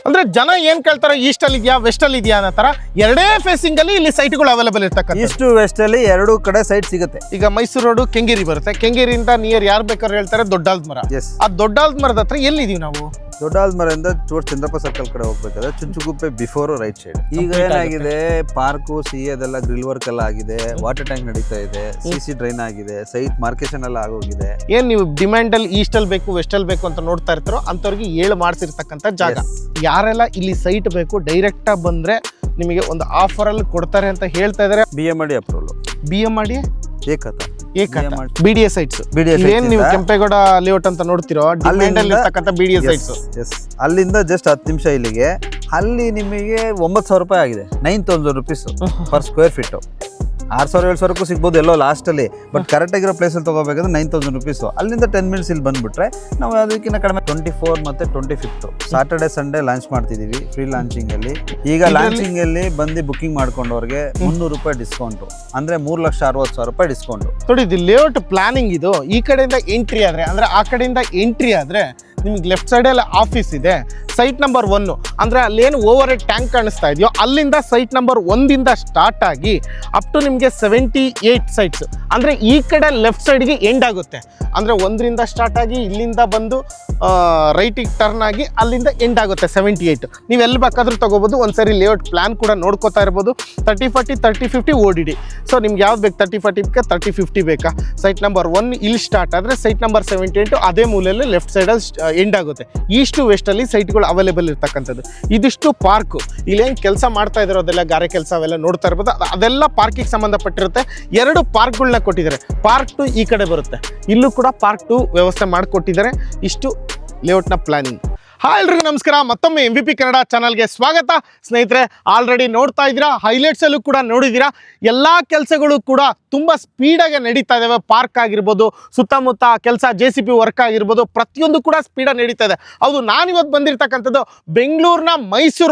ಅಂದ್ರೆ ಜನ ಏನ್ ಕೇಳ್ತಾರೋ ಈಸ್ಟ್ ಅಲ್ಲಿ ಇದೆಯಾ ವೆಸ್ಟ್ ಅಲ್ಲಿ ಇದೆಯಾ ಅನ್ನೋ ತರ ಎರಡೇ ಫೇಸಿಂಗ್ ಅಲ್ಲಿ ಇಲ್ಲಿ ಸೈಟ್ಗಳು ಅವೈಲೇಬಲ್ ಇರ್ತಕ್ಕಂಥ. ಈಸ್ಟ್ ವೆಸ್ಟ್ ಅಲ್ಲಿ ಎರಡೂ ಕಡೆ ಸೈಟ್ ಸಿಗುತ್ತೆ. ಈಗ ಮೈಸೂರು ರೋಡ್ ಕೆಂಗೇರಿ ಬರುತ್ತೆ, ಕೆಂಗೇರಿಯಿಂದ ನಿಯರ್ ಯಾರು ಬೇಕಾದ್ರೂ ಹೇಳ್ತಾರೆ ದೊಡ್ಡಾಲ್ದ ಮರ. ಆ ದೊಡ್ಡಾಲ್ದ ಮರದ ಹತ್ರ ಎಲ್ಲಿದೀವಿ ನಾವು? ದೊಡ್ಡಾಲ್ದ ಮರದಿಂದ ಚಂದ್ರಪ್ಪ ಸರ್ಕಲ್ ಕಡೆ ಹೋಗ್ಬೇಕಾದ್ರೆ ಚುಂಚುಗುಪ್ಪೆ ಬಿಫೋರ್ ರೈಟ್ ಸೈಡ್. ಈಗ ಏನಾಗಿದೆ, ಪಾರ್ಕು ಅದೆಲ್ಲ ಗ್ರಿಲ್ ವರ್ಕ್ ಎಲ್ಲ ಆಗಿದೆ, ವಾಟರ್ ಟ್ಯಾಂಕ್ ನಡೀತಾ ಇದೆ, ಸಿ ಡ್ರೈನ್ ಆಗಿದೆ, ಸೈಟ್ ಮಾರ್ಕೇಶನ್ ಎಲ್ಲ ಆಗೋಗಿದೆ. ಏನ್ ನೀವು ಡಿಮ್ಯಾಂಡ್ ಅಲ್ಲಿ ಈಸ್ಟ್ ಅಲ್ಲಿ ಬೇಕು ವೆಸ್ಟ್ ಅಲ್ಲಿ ಬೇಕು ಅಂತ ನೋಡ್ತಾ ಇರ್ತಾರೋ ಅಂತವ್ರಿಗೆ ಹೇಳಿ ಮಾಡ್ಸಿರ್ತಕ್ಕಂಥ ಜಾಗ. ಯಾರೆಲ್ಲ ಇಲ್ಲಿ ಸೈಟ್ ಬೇಕು ಡೈರೆಕ್ಟ್ ಆಗಿ ಬಂದ್ರೆ ನಿಮಗೆ ಒಂದು ಆಫರ್ ಅಲ್ಲಿ ಕೊಡ್ತಾರೆ ಅಂತ ಹೇಳ್ತಾ ಇದಾರೆ. BMRD approval, BMRD BDA sites. ಏನ್ ನೀವು ಕೆಂಪೇಗೌಡ ಲೇಔಟ್ ಅಂತ ನೋಡ್ತಿರೋ BDA ಸೈಟ್ಸ್. ಅಲ್ಲಿಂದ ಜಸ್ಟ್ 10 ನಿಮಿಷ ಇಲ್ಲಿಗೆ. ಅಲ್ಲಿ ನಿಮಗೆ 9,000 ರೂಪಾಯಿ ಆಗಿದೆ, 9,000 rupees ಪರ್ ಸ್ಕ್ವೇರ್ ಫೀಟ್. 6,000-7,000 ಸಿಗ್ಬೋದು ಎಲ್ಲೋ ಲಾಸ್ಟ್ ಅಲ್ಲಿ, ಬಟ್ ಕರೆಕ್ಟ್ ಆಗಿರೋ ಪ್ಲೇಸ್ ಅಲ್ಲಿ ತಗೋಬೇಕಾದ್ರೆ 9,000 rupees. ಅಲ್ಲಿಂದ 10 minutes ಇಲ್ಲಿ ಬಂದ್ಬಿಟ್ರೆ ನಾವು ಅದಕ್ಕಿಂತ ಕಡಿಮೆ 24 ಮತ್ತೆ 25 ಸಾಟರ್ಡೆ ಸಂಡೇ ಲಾಂಚ್ ಮಾಡ್ತಿದೀವಿ ಫ್ರೀ ಲಾಂಚಿಂಗ್ ಅಲ್ಲಿ. ಈಗ ಲಾಂಚಿಂಗ್ ಅಲ್ಲಿ ಬಂದು ಬುಕಿಂಗ್ ಮಾಡ್ಕೊಂಡವ್ರಿಗೆ 300 ರೂಪಾಯಿ ಡಿಸ್ಕೌಂಟ್, ಅಂದ್ರೆ 3,60,000 ರೂಪಾಯಿ ಡಿಸ್ಕೌಂಟ್. ನೋಡಿ ಇದು ಲೇಔಟ್ ಪ್ಲಾನಿಂಗ್. ಇದು ಈ ಕಡೆಯಿಂದ ಎಂಟ್ರಿ ಆದ್ರೆ ಅಂದ್ರೆ ಆ ಕಡೆಯಿಂದ ಎಂಟ್ರಿ ಆದ್ರೆ ನಿಮ್ಗೆ ಲೆಫ್ಟ್ ಸೈಡ್ ಅಲ್ಲಿ ಆಫೀಸ್ ಇದೆ. ಸೈಟ್ ನಂಬರ್ 1 ಅಂದ್ರೆ ಅಲ್ಲೇನು ಓವರ್ ಹೆಡ್ ಟ್ಯಾಂಕ್ ಕಾಣಿಸ್ತಾ ಇದೆಯೋ ಅಲ್ಲಿಂದ ಸೈಟ್ ನಂಬರ್ 1 ಸ್ಟಾರ್ಟ್ ಆಗಿ ಅಪ್ ಟು ನಿಮಗೆ 78 ಸೈಟ್ಸ್. ಅಂದ್ರೆ ಈ ಕಡೆ ಲೆಫ್ಟ್ ಸೈಡ್ಗೆ ಎಂಡ್ ಆಗುತ್ತೆ. ಅಂದ್ರೆ 1 ಸ್ಟಾರ್ಟ್ ಆಗಿ ಇಲ್ಲಿಂದ ಬಂದು ರೈಟಿಗೆ ಟರ್ನ್ ಆಗಿ ಅಲ್ಲಿಂದ ಎಂಡ್ ಆಗುತ್ತೆ 78. ನೀವು ಎಲ್ಲಿ ಬೇಕಾದ್ರೂ ತಗೋಬಹುದು. ಒಂದ್ಸರಿ ಲೇಔಟ್ ಪ್ಲಾನ್ ಕೂಡ ನೋಡ್ಕೋತಾ ಇರ್ಬೋದು. 30-40 30-50 ಓಡಿಡಿ. ಸೊ ನಿಮ್ಗೆ ಯಾವ್ದು ಬೇಕು, 30-40 ಬೇಕಾ 30-50 ಬೇಕಾ? ಸೈಟ್ ನಂಬರ್ 1 ಇಲ್ಲಿ ಸ್ಟಾರ್ಟ್ ಆದರೆ ಸೈಟ್ ನಂಬರ್ 78 ಅದೇ ಮೂಲೆಯಲ್ಲಿ ಲೆಫ್ಟ್ ಸೈಡಲ್ಲಿ ಎಂಡ್ ಆಗುತ್ತೆ. ಈಸ್ಟ್ ವೆಸ್ಟ್ ಅಲ್ಲಿ ಸೈಟ್ಗಳು ಅವೈಲೇಬಲ್ ಇರ್ತಕ್ಕಂಥದ್ದು. ಇದಿಷ್ಟು ಪಾರ್ಕು. ಇಲ್ಲೇನು ಕೆಲಸ ಮಾಡ್ತಾ ಇದಾರೋ ಅದೆಲ್ಲ ಗಾರೆ ಕೆಲಸ ಅವೆಲ್ಲ ನೋಡ್ತಾ ಇರ್ಬೋದು. ಅದೆಲ್ಲ ಪಾರ್ಕಿಗೆ ಸಂಬಂಧಪಟ್ಟಿರುತ್ತೆ. 2 ಪಾರ್ಕ್ಗಳನ್ನ ಕೊಟ್ಟಿದ್ದಾರೆ. ಪಾರ್ಕ್ 2 ಈ ಕಡೆ ಬರುತ್ತೆ, ಇಲ್ಲೂ ಕೂಡ ಪಾರ್ಕ್ 2 ವ್ಯವಸ್ಥೆ ಮಾಡಿಕೊಟ್ಟಿದ್ದಾರೆ. ಇಷ್ಟು ಲೇಔಟ್ನ ಪ್ಲಾನಿಂಗ್. ಹಾಯ್ ಎಲ್ರಿಗೂ ನಮಸ್ಕಾರ, ಮತ್ತೊಮ್ಮೆ MVP ಕನ್ನಡ ಚಾನಲ್ಗೆ ಸ್ವಾಗತ. ಸ್ನೇಹಿತರೆ, ಆಲ್ರೆಡಿ ನೋಡ್ತಾ ಇದ್ದೀರಾ, ಹೈಲೈಟ್ಸಲ್ಲೂ ಕೂಡ ನೋಡಿದ್ದೀರಾ. ಎಲ್ಲ ಕೆಲಸಗಳು ಕೂಡ ತುಂಬ ಸ್ಪೀಡಾಗಿ ನಡೀತಾ ಇದ್ದಾವೆ. ಪಾರ್ಕ್ ಆಗಿರ್ಬೋದು, ಸುತ್ತಮುತ್ತ ಕೆಲಸ, JCB ವರ್ಕ್ ಆಗಿರ್ಬೋದು, ಪ್ರತಿಯೊಂದು ಕೂಡ ಸ್ಪೀಡಾಗಿ ನಡೀತಾ ಇದೆ. ಹೌದು, ನಾನಿವತ್ತು ಬಂದಿರತಕ್ಕಂಥದ್ದು ಬೆಂಗಳೂರಿನ ಮೈಸೂರು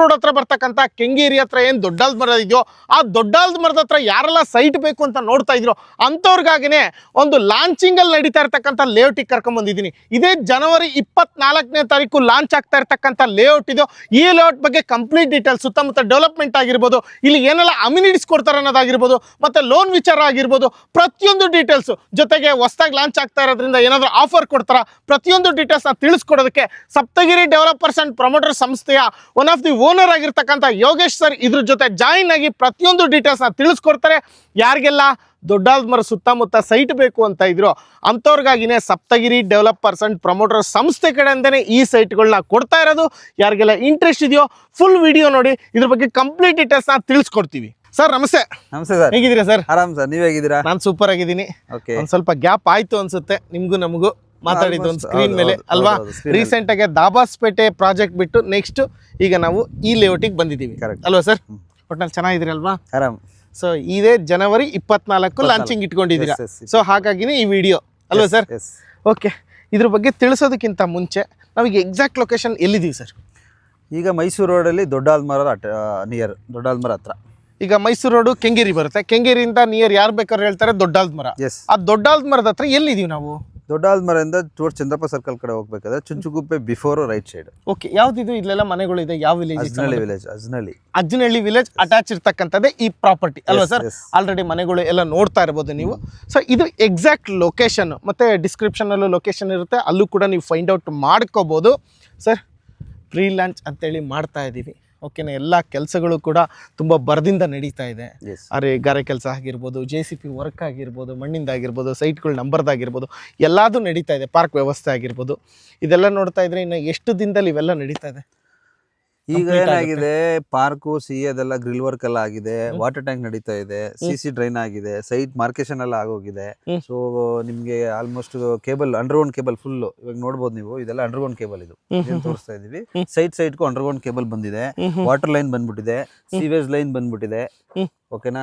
ರೋಡ್ ಹತ್ರ ಬರ್ತಕ್ಕಂಥ ಕೆಂಗೇರಿ ಹತ್ರ ಏನು ದೊಡ್ಡಾಲ್ದ ಮರ ಇದೆಯೋ ಆ ದೊಡ್ಡಾಲ್ದ ಮರದ ಹತ್ರ ಯಾರೆಲ್ಲ ಸೈಟ್ ಬೇಕು ಅಂತ ನೋಡ್ತಾ ಇದ್ರು ಅಂಥವ್ರಿಗಾಗಿನೇ ಒಂದು ಲಾಂಚಿಂಗಲ್ಲಿ ನಡೀತಾ ಇರ್ತಕ್ಕಂಥ ಲೇಔಟಿಗೆ ಕರ್ಕೊಂಡ್ಬಂದಿದ್ದೀನಿ. ಇದೇ ಜನವರಿ 24ನೇ ತಾರೀಕು ಲಾಂಚ್ ಆಗ್ತಾ ಇರ್ತಕ್ಕಂಥ ಲೇಔಟ್ ಇದು. ಈ ಲೇಔಟ್ ಬಗ್ಗೆ ಕಂಪ್ಲೀಟ್ ಡೀಟೇಲ್ಸ್, ಸುತ್ತಮುತ್ತ ಡೆವಲಪ್ಮೆಂಟ್ ಆಗಿರ್ಬೋದು, ಇಲ್ಲಿ ಏನೆಲ್ಲ ಅಮ್ಯುನಿಟೀಸ್ ಕೊಡ್ತಾರೆ ಅನ್ನೋದಾಗಿರ್ಬೋದು, ಮತ್ತೆ ಲೋನ್ ವಿಚಾರ ಆಗಿರ್ಬೋದು, ಪ್ರತಿಯೊಂದು ಡೀಟೇಲ್ಸ್ ಜೊತೆಗೆ ಹೊಸದಾಗಿ ಲಾಂಚ್ ಆಗ್ತಾ ಇರೋದ್ರಿಂದ ಏನಾದರೂ ಆಫರ್ ಕೊಡ್ತಾರ, ಪ್ರತಿಯೊಂದು ಡೀಟೇಲ್ಸ್ನ ತಿಳಿಸ್ಕೊಡೋದಕ್ಕೆ ಸಪ್ತಗಿರಿ ಡೆವಲಪರ್ಸ್ ಅಂಡ್ ಪ್ರಮೋಟರ್ ಸಂಸ್ಥೆಯ ಒನ್ ಆಫ್ ದಿ ಓನರ್ ಆಗಿರ್ತಕ್ಕಂಥ ಯೋಗೇಶ್ ಸರ್ ಇದ್ರ ಜೊತೆ ಜಾಯಿನ್ ಆಗಿ ಪ್ರತಿಯೊಂದು ಡೀಟೇಲ್ಸ್ನ ತಿಳಿಸ್ಕೊಡ್ತಾರೆ. ಯಾರಿಗೆಲ್ಲ ದೊಡ್ಡಾಲ್ದ ಮರ ಸುತ್ತಮುತ್ತ ಸೈಟ್ ಬೇಕು ಅಂತ ಇದ್ರು ಅಂಥವ್ರಿಗಾಗಿನೇ ಸಪ್ತಗಿರಿ ಡೆವಲಪರ್ಸ್ ಅಂಡ್ ಪ್ರಮೋಟರ್ ಸಂಸ್ಥೆ ಕಡೆಯಿಂದನೇ ಈ ಸೈಟ್ಗಳನ್ನ ಕೊಡ್ತಾ ಇರೋದು. ಯಾರಿಗೆಲ್ಲ ಇಂಟ್ರೆಸ್ಟ್ ಇದೆಯೋ ಫುಲ್ ವಿಡಿಯೋ ನೋಡಿ, ಇದ್ರ ಬಗ್ಗೆ ಕಂಪ್ಲೀಟ್ ಡೀಟೇಲ್ಸ್ನ ತಿಳಿಸ್ಕೊಡ್ತೀವಿ. ಸರ್ ನಮಸ್ತೆ. ನಮಸ್ತೆ ಸರ್, ಹೇಗಿದ್ದೀರಾ ಸರ್? ಆರಾಮ್ ಸರ್, ನೀವ್ ಹೇಗಿದ್ದೀರಾ? ನಾನು ಸೂಪರ್ ಆಗಿದ್ದೀನಿ. ಒಂದು ಸ್ವಲ್ಪ ಗ್ಯಾಪ್ ಆಯ್ತು ಅನ್ಸುತ್ತೆ ನಿಮ್ಗೂ ನಮಗೂ ಮಾತಾಡಿದ್ದು ಒಂದು ಸ್ಕ್ರೀನ್ ಮೇಲೆ ಅಲ್ವಾ? ರೀಸೆಂಟ್ ಆಗಿ ದಾಬಾಸ್ಪೇಟೆ ಪ್ರಾಜೆಕ್ಟ್ ಬಿಟ್ಟು ನೆಕ್ಸ್ಟ್ ಈಗ ನಾವು ಈ ಲೇಔಟಿಗೆ ಬಂದಿದ್ದೀವಿ ಅಲ್ವಾ ಸರ್? ಒಟ್ನಲ್ಲಿ ಚೆನ್ನಾಗಿದ್ದೀರಿ ಅಲ್ವಾ? ಆರಾಮ್. ಸೊ ಇದೇ ಜನವರಿ 24 ಲಾಂಚಿಂಗ್ ಇಟ್ಕೊಂಡಿದ್ದೀರಾ. ಸೊ ಹಾಗಾಗಿನೇ ಈ ವಿಡಿಯೋ ಅಲ್ವಾ ಸರ್? ಓಕೆ, ಇದ್ರ ಬಗ್ಗೆ ತಿಳಿಸೋದಕ್ಕಿಂತ ಮುಂಚೆ ನಾವೀಗ ಎಕ್ಸಾಕ್ಟ್ ಲೊಕೇಶನ್ ಎಲ್ಲಿದ್ದೀವಿ ಸರ್? ಈಗ ಮೈಸೂರು ರೋಡಲ್ಲಿ ದೊಡ್ಡಾಲ್ದ ಮರದ ನಿಯರ್ ದೊಡ್ಡಾಲ್ದ ಮರ ಹತ್ರ. ಈಗ ಮೈಸೂರು ರೋಡು ಕೆಂಗೇರಿ ಬರುತ್ತೆ, ಕೆಂಗೇರಿಯಿಂದ ನಿಯರ್ ಯಾರು ಬೇಕಾದ್ರೂ ಹೇಳ್ತಾರೆ ದೊಡ್ಡಾಲ್ದ ಮರ. ಆ ದೊಡ್ಡಾಲ್ದ ಮರದ ಹತ್ರ ಎಲ್ಲಿದ್ದೀವಿ ನಾವು? ದೊಡ್ಡಾಲ್ದ ಮರದಿಂದ ಚಂದ್ರಪ್ಪ ಸರ್ಕಲ್ ಕಡೆ ಹೋಗ್ಬೇಕಾದ್ರೆ ಚುಂಚುಗುಪ್ಪೆ ಬಿಫೋರ್ ರೈಟ್ ಸೈಡ್. ಓಕೆ, ಯಾವ್ದಿದು? ಇಲ್ಲೆಲ್ಲ ಮನೆಗಳಿದೆ. ಯಾವ ವಿಲೇಜ್? ಅಜ್ನಹಳ್ಳಿ ವಿಲೇಜ್ ಅಟ್ಯಾಚ್ ಇರ್ತಕ್ಕಂಥದ್ದೇ ಈ ಪ್ರಾಪರ್ಟಿ ಅಲ್ವಾ ಸರ್? ಆಲ್ರೆಡಿ ಮನೆಗಳು ಎಲ್ಲ ನೋಡ್ತಾ ಇರ್ಬೋದು ನೀವು. ಸೊ ಇದು ಎಕ್ಸಾಕ್ಟ್ ಲೊಕೇಶನ್, ಮತ್ತೆ ಡಿಸ್ಕ್ರಿಪ್ಷನಲ್ಲೂ ಲೊಕೇಶನ್ ಇರುತ್ತೆ, ಅಲ್ಲೂ ಕೂಡ ನೀವು ಫೈಂಡ್ ಔಟ್ ಮಾಡ್ಕೋಬೋದು. ಸರ್, ಪ್ರೀ ಲಾಂಚ್ ಅಂತೇಳಿ ಮಾಡ್ತಾ ಇದ್ದೀವಿ. ಓಕೆನಾ? ಎಲ್ಲ ಕೆಲಸಗಳು ಕೂಡ ತುಂಬ ಬರದಿಂದ ನಡೀತಾ ಇದೆ. ಗಾರೆ ಕೆಲಸ ಆಗಿರ್ಬೋದು, JCB ವರ್ಕ್ ಆಗಿರ್ಬೋದು, ಮಣ್ಣಿಂದಾಗಿರ್ಬೋದು, ಸೈಟ್ಗಳು ನಂಬರ್ದಾಗಿರ್ಬೋದು, ಎಲ್ಲದೂ ನಡೀತಾ ಇದೆ. ಪಾರ್ಕ್ ವ್ಯವಸ್ಥೆ ಆಗಿರ್ಬೋದು, ಇದೆಲ್ಲ ನೋಡ್ತಾ ಇದ್ರೆ ಇನ್ನು ಎಷ್ಟು ದಿನದಲ್ಲಿ ಇವೆಲ್ಲ ನಡೀತಾ ಇದೆ? ಈಗ ಏನಾಗಿದೆ, ಪಾರ್ಕು ಅದೆಲ್ಲ ಗ್ರಿಲ್ ವರ್ಕ್ ಎಲ್ಲ ಆಗಿದೆ, ವಾಟರ್ ಟ್ಯಾಂಕ್ ನಡೀತಾ ಇದೆ, ಸಿ ಡ್ರೈನ್ ಆಗಿದೆ, ಸೈಟ್ ಮಾರ್ಕೇಶನ್ ಎಲ್ಲ ಆಗೋಗಿದೆ. ಸೊ ನಿಮ್ಗೆ almost cable, underground cable full ಇವಾಗ ನೋಡ್ಬೋದು ನೀವು. ಇದೆಲ್ಲ ಅಂಡರ್ಗ್ರೌಂಡ್ ಕೇಬಲ್, ಇದು ತೋರಿಸ್ತಾ ಇದೀವಿ. ಸೈಟ್ಗೂ ಅಂಡರ್ಗ್ರೌಂಡ್ ಕೇಬಲ್ ಬಂದಿದೆ, ವಾಟರ್ ಲೈನ್ ಬಂದ್ಬಿಟ್ಟಿದೆ, ಸೀವೇಜ್ ಲೈನ್ ಬಂದ್ಬಿಟ್ಟಿದೆ. ಓಕೆನಾ?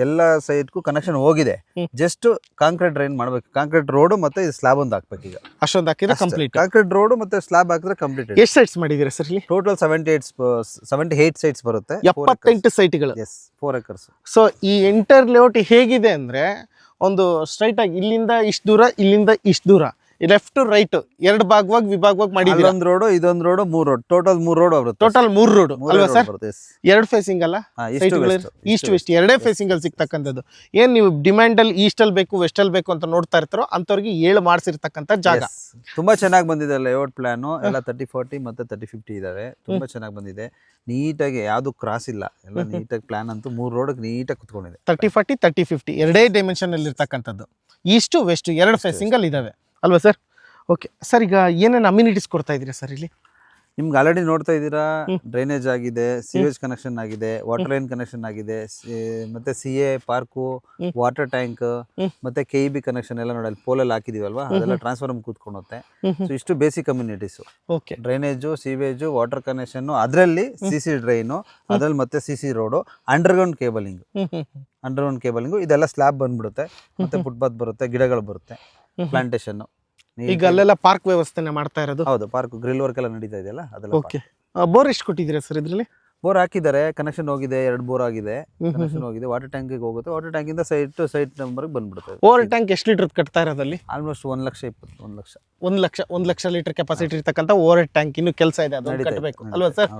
ಎಲ್ಲ ಸೈಟ್ಗೂ ಕನೆಕ್ಷನ್ ಹೋಗಿದೆ. ಜಸ್ಟ್ ಕಾಂಕ್ರೀಟ್ ಡ್ರೈನ್ ಮಾಡ್ಬೇಕು. ಕಾಂಕ್ರೀಟ್ ರೋಡ್ ಮತ್ತೆ ಸ್ಲಾಬ್ ಒಂದು ಹಾಕ್ಬೇಕು. ಈಗ ಅಷ್ಟೊಂದು ಹಾಕಿದ್ರೆ ಕಂಪ್ಲೀಟ್. ಕಾಂಕ್ರೀಟ್ ರೋಡ್ ಮತ್ತೆ ಸ್ಲಾಬ್ ಹಾಕಿದ್ರೆ ಕಂಪ್ಲೀಟ್. ಎಷ್ಟು ಸೈಟ್ಸ್ ಮಾಡಿದ್ದೀರಾ ಸರ್ ಇಲ್ಲಿ? ಟೋಟಲ್ 78 ಸೈಟ್ಸ್ ಬರುತ್ತೆ. 78 ಸೈಟ್ಗಳು. 4 acres. ಸೊ ಈ ಎಂಟರ್ ಲೇಔಟ್ ಹೇಗಿದೆ ಅಂದ್ರೆ ಒಂದು ಸ್ಟ್ರೈಟ್ ಆಗಿ ಇಲ್ಲಿಂದ ಇಷ್ಟು ದೂರ, ಇಲ್ಲಿಂದ ಇಷ್ಟು ದೂರ, ಲೆಫ್ಟ್ ಟು ರೈಟ್ ಎರಡು ವಿಭಾಗವಾಗಿ ಮಾಡಿದ್ದೀರಾ. ಅಲ್ಲೊಂದು ರೋಡ್, ಇದೊಂದು ರೋಡ್, 3 ರೋಡ್, ಟೋಟಲ್ 3 ರೋಡ್ ಬರುತ್ತೆ. ಟೋಟಲ್ 3 ರೋಡ್ ಅಲ್ವಾ ಸರ್? ಎರಡು ಫೇಸಿಂಗ್ ಅಲ್ಲ, ಈಸ್ಟ್ ವೆಸ್ಟ್ ಎರಡೇ ಫೇಸಿಂಗ್ ಅಲ್ಲಿ ಸಿಗ್ತಕ್ಕಂಥದ್ದು. ಏನ್ ನೀವು ಡಿಮ್ಯಾಂಡ್ ಅಲ್ಲಿ ಈಸ್ಟ್ ಅಲ್ಲಿ ಬೇಕು ವೆಸ್ಟ್ ಅಲ್ಲಿ ಬೇಕು ಅಂತ ನೋಡ್ತಾ ಇರ್ತಾರೋ ಅಂತವ್ರಿಗೆ 7 ಮಾಡಿಸಿರ್ತಕ್ಕಂಥ ಜಾಗ. ತುಂಬಾ ಚೆನ್ನಾಗಿ ಬಂದಿದೆ ಲೇಔಟ್ ಪ್ಲಾನ್ ಎಲ್ಲ. 30-40 ಮತ್ತೆ 30-50 ಇದಾವೆ. ತುಂಬಾ ಚೆನ್ನಾಗಿ ಬಂದಿದೆ. ನೀಟಾಗಿ ಯಾವ್ದು ಕ್ರಾಸ್ ಇಲ್ಲ, ಎಲ್ಲ ನೀಟಾಗಿ ಪ್ಲಾನ್ ಅಂತೂ 3 ರೋಡ್ ನೀಟಾಗಿ ಕುತ್ಕೊಂಡಿದೆ. 30-40 30-50 ಎರಡೇ ಡೈಮೆನ್ಷನ್ ಅಲ್ಲಿ ಇರ್ತಕ್ಕಂಥದ್ದು. ಈಸ್ಟ್ ವೆಸ್ಟ್ ಎರಡು ಫೇಸಿಂಗ್ ಅಲ್ಲಿ ಇದಾವೆ ಅಲ್ವಾ ಸರ್? ಓಕೆ ಸರ್, ಈಗ ಏನೇನು ಅಮ್ಯುನಿಟೀಸ್ ಕೊಡ್ತಾ ಇದ್ದೀರಾ ಸರ್ ಇಲ್ಲಿ? ನಿಮ್ಗೆ ಆಲ್ರೆಡಿ ನೋಡ್ತಾ ಇದ್ದೀರಾ, ಡ್ರೈನೇಜ್ ಆಗಿದೆ, ಸಿವೇಜ್ ಕನೆಕ್ಷನ್ ಆಗಿದೆ, ವಾಟರ್ ಲೈನ್ ಕನೆಕ್ಷನ್ ಆಗಿದೆ, ಮತ್ತೆ CA ಪಾರ್ಕು, ವಾಟರ್ ಟ್ಯಾಂಕ್, ಮತ್ತೆ KEB ಕನೆಕ್ಷನ್ ಎಲ್ಲ ನೋಡಿ ಅಲ್ಲಿ ಪೋಲಲ್ಲಿ ಹಾಕಿದೀವಲ್ವಾ, ಅದೆಲ್ಲ ಟ್ರಾನ್ಸ್ಫಾರ್ಮರ್ ಕೂತ್ಕೊಂಡುತ್ತೆ. ಸೊ ಇಷ್ಟು basic communities. Okay, drainage, sewage, water connection, ಅದರಲ್ಲಿ CC ಡ್ರೈನು, ಅದ್ರಲ್ಲಿ ಮತ್ತೆ CC ರೋಡು, ಅಂಡರ್ಗ್ರೌಂಡ್ ಕೇಬಲಿಂಗು ಇದೆಲ್ಲ ಸ್ಲ್ಯಾಬ್ ಬಂದ್ಬಿಡುತ್ತೆ. ಮತ್ತೆ ಫುಟ್ಪಾತ್ ಬರುತ್ತೆ, ಗಿಡಗಳು ಬರುತ್ತೆ, ಪ್ಲಾಂಟೇಶನ್. ಈಗ ಅಲ್ಲೆಲ್ಲ ಪಾರ್ಕ್ ವ್ಯವಸ್ಥೆನ ಮಾಡ್ತಾ ಇರೋದು? ಹೌದು, ಪಾರ್ಕ್ ಗ್ರಿಲ್ ವರ್ಕ್ ಎಲ್ಲ ನಡೀತಾ ಇದೆಯಲ್ಲ ಅದೆಲ್ಲ. ಓಕೆ, ಬೋರ್ ಎಷ್ಟು ಕೊಟ್ಟಿದ್ದೀರಾ ಸರ್ ಇದರಲ್ಲಿ? ಬೋರ್ ಹಾಕಿದ್ದಾರೆ, ಕನೆಕ್ಷನ್ ಹೋಗಿದೆ, 2 ಬೋರ್ ಆಗಿದೆ, ಕನೆಕ್ಷನ್ ಹೋಗಿದೆ. ವಾಟರ್ ಟ್ಯಾಂಕಿಗೆ ಹೋಗುತ್ತೆ, ವಾಟರ್ ಟ್ಯಾಂಕ್ ಇಂದ ಸೈಟ್ ನಂಬರ್ಗೆ ಬಂದ್ಬಿಡುತ್ತೆ. ಓವರ್ ಟ್ಯಾಂಕ್ ಎಷ್ಟು ಲೀಟರ್ ಕಟ್ತಾ ಇರೋದಲ್ಲಿ? ಆಲ್ಮೋಸ್ಟ್ 1,20,000 1 ಲಕ್ಷ ಲೀಟರ್ ಕೆಪಾಸಿಟಿ ಇರ್ತಕ್ಕಂಥ ಓವರ್ ಟ್ಯಾಂಕ್ ಇನ್ನು ಕೆಲಸ ಇದೆ, ಅದು ಕಟ್ಟಬೇಕು ಅಲ್ವಾ ಸರ್?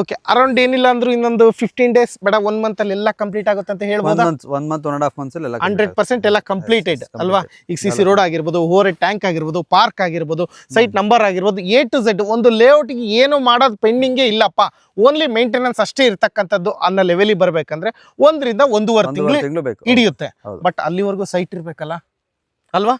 ಓಕೆ, ಅರೌಂಡ್ ಏನಿಲ್ಲ ಅಂದ್ರೂ ಇನ್ನೊಂದು 15 ಡೇಸ್ ಬೇಡ 1 ಮಂತ್ ಅಲ್ಲಿ ಎಲ್ಲ ಕಂಪ್ಲೀಟ್ ಆಗುತ್ತೆ ಅಂತ ಹೇಳ್ಬೋದು. 1 ಮಂತ್ 1.5 ಮಂತ್ಸ್ ಎಲ್ಲ 100% ಎಲ್ಲ ಕಂಪ್ಲೀಟೆಡ್ ಅಲ್ವಾ? ಈಗ CC ರೋಡ್ ಆಗಿರ್ಬೋದು, ಓವರ್ ಟ್ಯಾಂಕ್ ಆಗಿರ್ಬೋದು, ಪಾರ್ಕ್ ಆಗಿರ್ಬೋದು, ಸೈಟ್ ನಂಬರ್ ಆಗಿರ್ಬೋದು, A to Z ಒಂದು ಲೇಔಟ್ಗೆ ಏನು ಮಾಡೋದು ಪೆಂಡಿಂಗೇ ಇಲ್ಲಪ್ಪ, ಓನ್ಲಿ ಮೇಂಟೆನೆನ್ಸ್ ಅಷ್ಟೇ ಇರ್ತಕ್ಕಂಥದ್ದು ಅನ್ನೋ ಲೆವೆಲಿಗೆ ಬರಬೇಕಂದ್ರೆ 1 ರಿಂದ 1.5 ತಿಂಗಳು ಹಿಡಿಯುತ್ತೆ. ಬಟ್ ಅಲ್ಲಿವರೆಗೂ ಸೈಟ್ ಇರಬೇಕಲ್ಲ ಅಲ್ವಾ?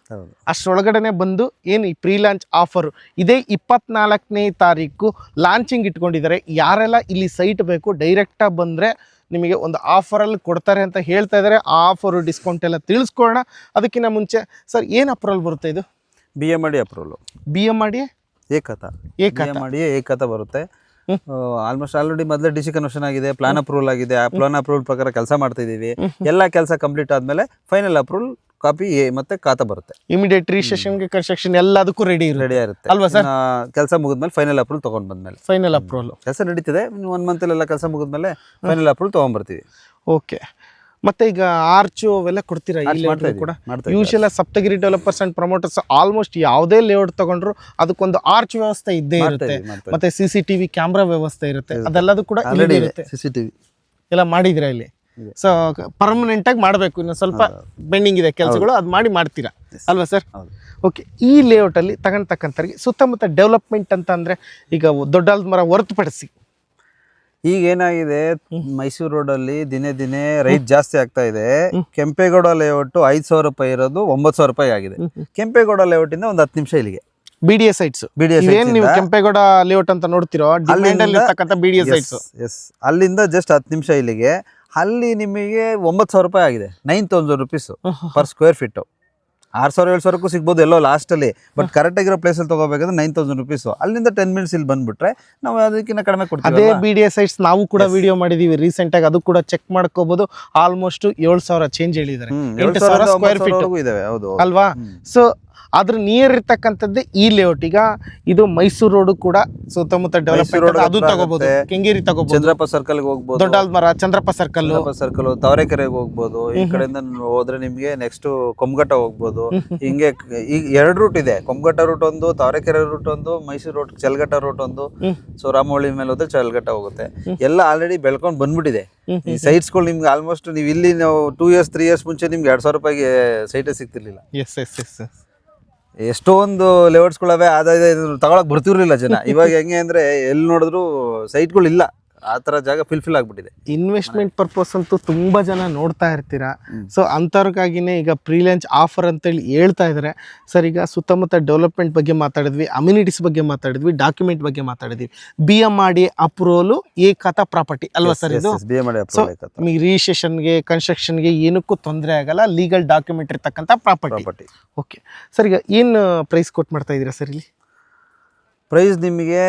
ಅಷ್ಟರೊಳಗಡೆ ಬಂದು ಏನು ಈ ಪ್ರೀ ಲಾಂಚ್ ಆಫರು ಇದೇ 24ನೇ ತಾರೀಕು ಲಾಂಚಿಂಗ್ ಇಟ್ಕೊಂಡಿದ್ದಾರೆ. ಯಾರೆಲ್ಲ ಇಲ್ಲಿ ಸೈಟ್ ಬೇಕು ಡೈರೆಕ್ಟಾಗಿ ಬಂದರೆ ನಿಮಗೆ ಒಂದು ಆಫರಲ್ಲಿ ಕೊಡ್ತಾರೆ ಅಂತ ಹೇಳ್ತಾ ಇದ್ದಾರೆ. ಆ ಆಫರು ಡಿಸ್ಕೌಂಟ್ ಎಲ್ಲ ತಿಳಿಸ್ಕೊಳ್ಳೋಣ. ಅದಕ್ಕಿಂತ ಮುಂಚೆ ಸರ್ ಏನು ಅಪ್ರೂವಲ್ ಬರುತ್ತೆ ಇದು? BMRD approval. BMRD ಏಕತಾ ಬರುತ್ತೆ. ಆಲ್ಮೋಸ್ಟ್ ಆಲ್ರೆಡಿ ಮೊದಲೇ DC ಕನ್ವರ್ಷನ್ ಆಗಿದೆ, ಪ್ಲಾನ್ ಅಪ್ರೂವಲ್ ಆಗಿದೆ. ಆ ಪ್ಲಾನ್ ಅಪ್ರೂವಲ್ ಪ್ರಕಾರ ಕೆಲಸ ಮಾಡ್ತಾ ಇದೀವಿ. ಎಲ್ಲ ಕೆಲಸ ಕಂಪ್ಲೀಟ್ ಆದ್ಮೇಲೆ ಫೈನಲ್ ಅಪ್ರೂವಲ್ ಕಾಪಿ ಮತ್ತೆ ಖಾತಾ ಬರುತ್ತೆ. ಇಮಿಡಿಯೇಟ್ ರಿಜಿಸ್ಟ್ರೇಷನ್ಗೆ ಕನ್ಸ್ಟ್ರಕ್ಷನ್ ಎಲ್ಲದಕ್ಕೂ ರೆಡಿ ಇರುತ್ತೆ ಅಲ್ವಾ ಸರ್? ಕೆಲಸ ಮುಗಿದ್ಮೇಲೆ ಫೈನಲ್ ಅಪ್ರೂವಲ್ ತಗೊಂಡ್ ಬಂದ್ಮೇಲೆ ಫೈನಲ್ ಅಪ್ರೂವಲ್ ಕೆಲಸ ನಡೀತಿದೆ. 1 ಮಂತ್ ಎಲ್ಲ ಕೆಲಸ ಮುಗಿದ್ಮೇಲೆ ಫೈನಲ್ ಅಪ್ರೂವಲ್ ತಗೊಂಡ್ಬರ್ತೀವಿ. ಓಕೆ, ಮತ್ತೆ ಈಗ ಆರ್ಚು ಅವೆಲ್ಲ ಕೊಡ್ತೀರಾ? ಕೂಡ usual Saptagiri developers and promoters almost ಯಾವುದೇ ಲೇಔಟ್ ತಗೊಂಡ್ರು ಅದಕ್ಕೊಂದು ಆರ್ಚ್ ವ್ಯವಸ್ಥೆ ಇದ್ದೇ ಇರುತ್ತೆ, ಮತ್ತೆ CCTV ಕ್ಯಾಮ್ರಾ ವ್ಯವಸ್ಥೆ ಇರುತ್ತೆ, ಅದೆಲ್ಲದು ಕೂಡ ಇರುತ್ತೆ. CCTV ಎಲ್ಲ ಮಾಡಿದಿರಾ ಇಲ್ಲಿ? ಸೊ ಪರ್ಮನೆಂಟ್ ಆಗಿ ಮಾಡಬೇಕು, ಇನ್ನು ಸ್ವಲ್ಪ ಬೆಂಡಿಂಗ್ ಇದೆ ಕೆಲಸಗಳು, ಅದು ಮಾಡ್ತೀರಾ ಅಲ್ವಾ ಸರ್? ಓಕೆ, ಈ ಲೇಔಟ್ ಅಲ್ಲಿ ತಗೊಂಡ್ತಕ್ಕಂಥವ್ರಿಗೆ ಸುತ್ತಮುತ್ತ ಡೆವಲಪ್ಮೆಂಟ್ ಅಂತ ಅಂದ್ರೆ ಈಗ ದೊಡ್ಡಾಲ್ದ ಮರ ಹೊರತುಪಡಿಸಿ ಈಗ ಏನಾಗಿದೆ, ಮೈಸೂರು ರೋಡ್ ಅಲ್ಲಿ ದಿನೇ ದಿನೇ ರೈಟ್ ಜಾಸ್ತಿ ಆಗ್ತಾ ಇದೆ. ಕೆಂಪೇಗೌಡ ಲೇಔಟ್ 5,000 ರೂಪಾಯಿ ಇರೋದು 9,000 ರೂಪಾಯಿ ಆಗಿದೆ. ಕೆಂಪೇಗೌಡ ಲೇಔಟ್ ಇಂದ ಒಂದು 10 ನಿಮಿಷ ಇಲ್ಲಿಗೆ BDA ಸೈಟ್ಸ್. ಏನ್ ನೀವು ಕೆಂಪೇಗೌಡ ಲೇಔಟ್ ಅಂತ ನೋಡ್ತಿರೋ BDA ಸೈಟ್ಸ್, ಅಲ್ಲಿಂದ ಜಸ್ಟ್ 10 ನಿಮಿಷ ಇಲ್ಲಿಗೆ. ಅಲ್ಲಿ ನಿಮಗೆ 9,000 ರೂಪಾಯಿ ಆಗಿದೆ, 9,000 rupees ಪರ್ ಸ್ಕ್ವೇರ್ ಫೀಟ್. 6,000-7,000ಕ್ಕೂ ಸಿಗ್ಬೋದು ಎಲ್ಲೋ ಲಾಸ್ಟ್ ಅಲ್ಲಿ, ಬಟ್ ಕರೆಕ್ಟ್ ಆಗಿರೋ ಪ್ಲೇಸ್ ಅಲ್ಲಿ ತಗೋಬೇಕಾದ್ರೆ 9,000 rupees. ಅಲ್ಲಿಂದ 10 minutes ಇಲ್ಲಿ ಬಂದ್ಬಿಟ್ರೆ ನಾವು ಅದಕ್ಕಿಂತ ಕಡಿಮೆ ಕೊಡ್ತೀವಿ. ಅದೇ BDA ಸೈಟ್ಸ್ ನಾವು ಕೂಡ ವಿಡಿಯೋ ಮಾಡಿದೀವಿ ರೀಸೆಂಟ್ ಆಗಿ, ಅದು ಕೂಡ ಚೆಕ್ ಮಾಡ್ಕೋಬಹುದು. ಆಲ್ಮೋಸ್ಟ್ 7,000 ಚೇಂಜ್ ಹೇಳಿದ್ದಾರೆ, 8,000 ಸ್ಕ್ವೇರ್ ಫೀಟ್ ಇದಾವೆ ಅಲ್ವಾ? ಸೊ ಅದ್ರ ನಿಯರ್ ಇರ್ತಕ್ಕಂಥದ್ದೇ ಈ ಲೇಔಟ್. ಈಗ ಇದು ಮೈಸೂರು ರೋಡ್ ಕೂಡ ಸುತ್ತಮುತ್ತ ಡೆವಲಪ್ಮೆಂಟ್, ಅದು ತಗೋಬಹುದು. ಕೆಂಗೇರಿ ತಗೋಬಹುದು, ಚಂದ್ರಪ್ಪ ಸರ್ಕಲ್ ಹೋಗ್ಬೋದು, ದೊಡ್ಡಾಲ್ಮರ, ಚಂದ್ರಪ್ಪ ಸರ್ಕಲ್, ತಾವರೆಕೆರೆಗೆ ಹೋಗ್ಬೋದು. ಈ ಕಡೆಯಿಂದ ಹೋದ್ರೆ ನಿಮ್ಗೆ ನೆಕ್ಸ್ಟ್ ಕೊಮ್ಘಟ್ಟ ಹೋಗ್ಬೋದು. ಹಿಂಗೆ ಈಗ 2 ರೂಟ್ ಇದೆ, ಕೊಮ್ಘಟ್ಟ ರೂಟ್ ಒಂದು, ತಾವರೆಕೆರೆ ರೂಟ್ ಒಂದು, ಮೈಸೂರು ರೋಡ್ ಚಲ್ಗಟ್ಟ ರೂಟ್ ಒಂದು. ಸೊ ರಾಮವಳ್ಳಿ ಮೇಲೆ ಹೋದ್ರೆ ಚಲ್ಗಟ್ಟ ಹೋಗುತ್ತೆ. ಎಲ್ಲ ಆಲ್ರೆಡಿ ಬೆಳ್ಕೊಂಡು ಬಂದ್ಬಿಟ್ಟಿದೆ ಈ ಸೈಟ್ಸ್ಗಳು. ನಿಮ್ಗೆ ಆಲ್ಮೋಸ್ಟ್ ನೀವು ಇಲ್ಲಿ ನಾವು 2 years 3 years ಮುಂಚೆ ನಿಮ್ಗೆ 2,000 ರೂಪಾಯಿಗೆ ಸೈಟೇ ಸಿಗ್ತಿರ್ಲಿಲ್ಲ. ಎಷ್ಟೊಂದು ಲೇಔಟ್ಸ್ಗಳವೆ, ಆದಾಯ ತಗೊಳಕ್ ಬರ್ತಿರ್ಲಿಲ್ಲ ಜನ. ಇವಾಗ ಹೆಂಗೆ ಅಂದ್ರೆ ಎಲ್ಲಿ ನೋಡಿದ್ರು ಸೈಟ್ಗಳು ಇಲ್ಲ, ಆ ತರ ಜಾಗ ಫಿಲ್ ಆಗ್ಬಿಟ್ಟಿದೆ. ಇನ್ವೆಸ್ಟ್ಮೆಂಟ್ ಪರ್ಪಸ್ ಅಂತೂ ತುಂಬಾ ಜನ ನೋಡ್ತಾ ಇರ್ತೀರಾ. ಸೊ ಅಂಥವ್ರಿಗಾಗಿನೇ ಈಗ ಪ್ರೀ ಲಾಂಚ್ ಆಫರ್ ಅಂತೇಳಿ ಹೇಳ್ತಾ ಇದ್ದಾರೆ ಸರ್. ಈಗ ಸುತ್ತಮುತ್ತ ಡೆವಲಪ್ಮೆಂಟ್ ಬಗ್ಗೆ ಮಾತಾಡಿದ್ವಿ, ಅಮ್ಯುನಿಟೀಸ್ ಬಗ್ಗೆ ಮಾತಾಡಿದ್ವಿ, ಡಾಕ್ಯುಮೆಂಟ್ ಬಗ್ಗೆ ಮಾತಾಡಿದ್ವಿ. BMRD ಅಪ್ರೂವಲ್ ಏಕತಾ ಪ್ರಾಪರ್ಟಿ ಅಲ್ವಾ ಸರ್ ಇದು? ಸೊ ನಿಮಗೆ ರಿಜಿಸ್ಟ್ರೇಷನ್ಗೆ, ಕನ್ಸ್ಟ್ರಕ್ಷನ್ಗೆ ಏನಕ್ಕೂ ತೊಂದರೆ ಆಗಲ್ಲ, ಲೀಗಲ್ ಡಾಕ್ಯುಮೆಂಟ್ ಇರ್ತಕ್ಕಂಥ ಪ್ರಾಪರ್ಟಿ. ಓಕೆ ಸರ್, ಈಗ ಏನು ಪ್ರೈಸ್ ಕೊಟ್ಟು ಮಾಡ್ತಾ ಇದ್ದೀರಾ ಸರ್ ಇಲ್ಲಿ? ಪ್ರೈಸ್ ನಿಮಗೆ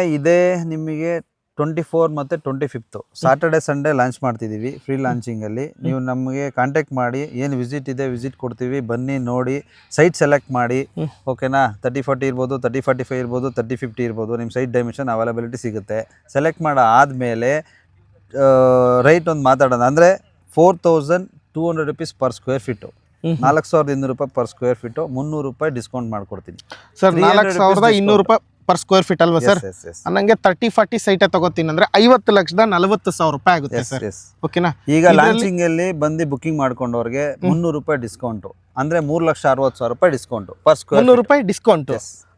24 ಮತ್ತು 25 ಸಾಟರ್ಡೆ ಸಂಡೇ ಲಾಂಚ್ ಮಾಡ್ತಿದ್ದೀವಿ ಫ್ರೀ ಲಾಂಚಿಂಗಲ್ಲಿ. ನೀವು ನಮಗೆ ಕಾಂಟ್ಯಾಕ್ಟ್ ಮಾಡಿ, ಏನು ವಿಸಿಟ್ ಇದೆ ವಿಸಿಟ್ ಕೊಡ್ತೀವಿ, ಬನ್ನಿ ನೋಡಿ ಸೈಟ್ ಸೆಲೆಕ್ಟ್ ಮಾಡಿ. ಓಕೆನಾ? 30-40 ಇರ್ಬೋದು, 30-45 ಇರ್ಬೋದು, 30-50 ಇರ್ಬೋದು. ನಿಮ್ಮ ಸೈಟ್ ಡೈಮೆನ್ಷನ್ ಅವೈಲಬಿಲಿಟಿ ಸಿಗುತ್ತೆ. ಸೆಲೆಕ್ಟ್ ಮಾಡೋ ಆದಮೇಲೆ ರೈಟ್ ಒಂದು ಮಾತಾಡೋಣ ಅಂದರೆ 4,200 rupees ಪರ್ ಸ್ಕ್ವೇರ್ ಫೀಟು. 4,200 ರೂಪಾಯಿ ಪರ್ ಸ್ಕ್ವೇರ್ ಫೀಟ್, 300 ರೂಪಾಯಿ ಡಿಸ್ಕೌಂಟ್ ಮಾಡ್ಕೊಡ್ತೀನಿ ಸರ್. 4,200 ರೂಪಾಯಿ ಪರ್ ಸ್ಕ್ವೇರ್ ಫೀಟ್ ಅಲ್ವಾ ಸರ್? ನಂಗೆ 30-40 ಸೈಟೇ ತಗೋತೀನಿ ಅಂದ್ರೆ 50,40,000 ರೂಪಾಯಿ ಆಗುತ್ತೆ ಸರ್. ಓಕೆನಾ? ಈಗ ಲಾಂಚಿಂಗ್ ಅಲ್ಲಿ ಬಂದು ಬುಕಿಂಗ್ ಮಾಡ್ಕೊಂಡವ್ರಿಗೆ 300 ರೂಪಾಯಿ ಡಿಸ್ಕೌಂಟ್, ಅಂದ್ರೆ 3,60,000 ರೂಪಾಯಿ ಡಿಸ್ಕೌಂಟ್ ಪರ್ ಸ್ಕ್ವೇರ್ 300 ರೂಪಾಯಿ ಡಿಸ್ಕೌಂಟ್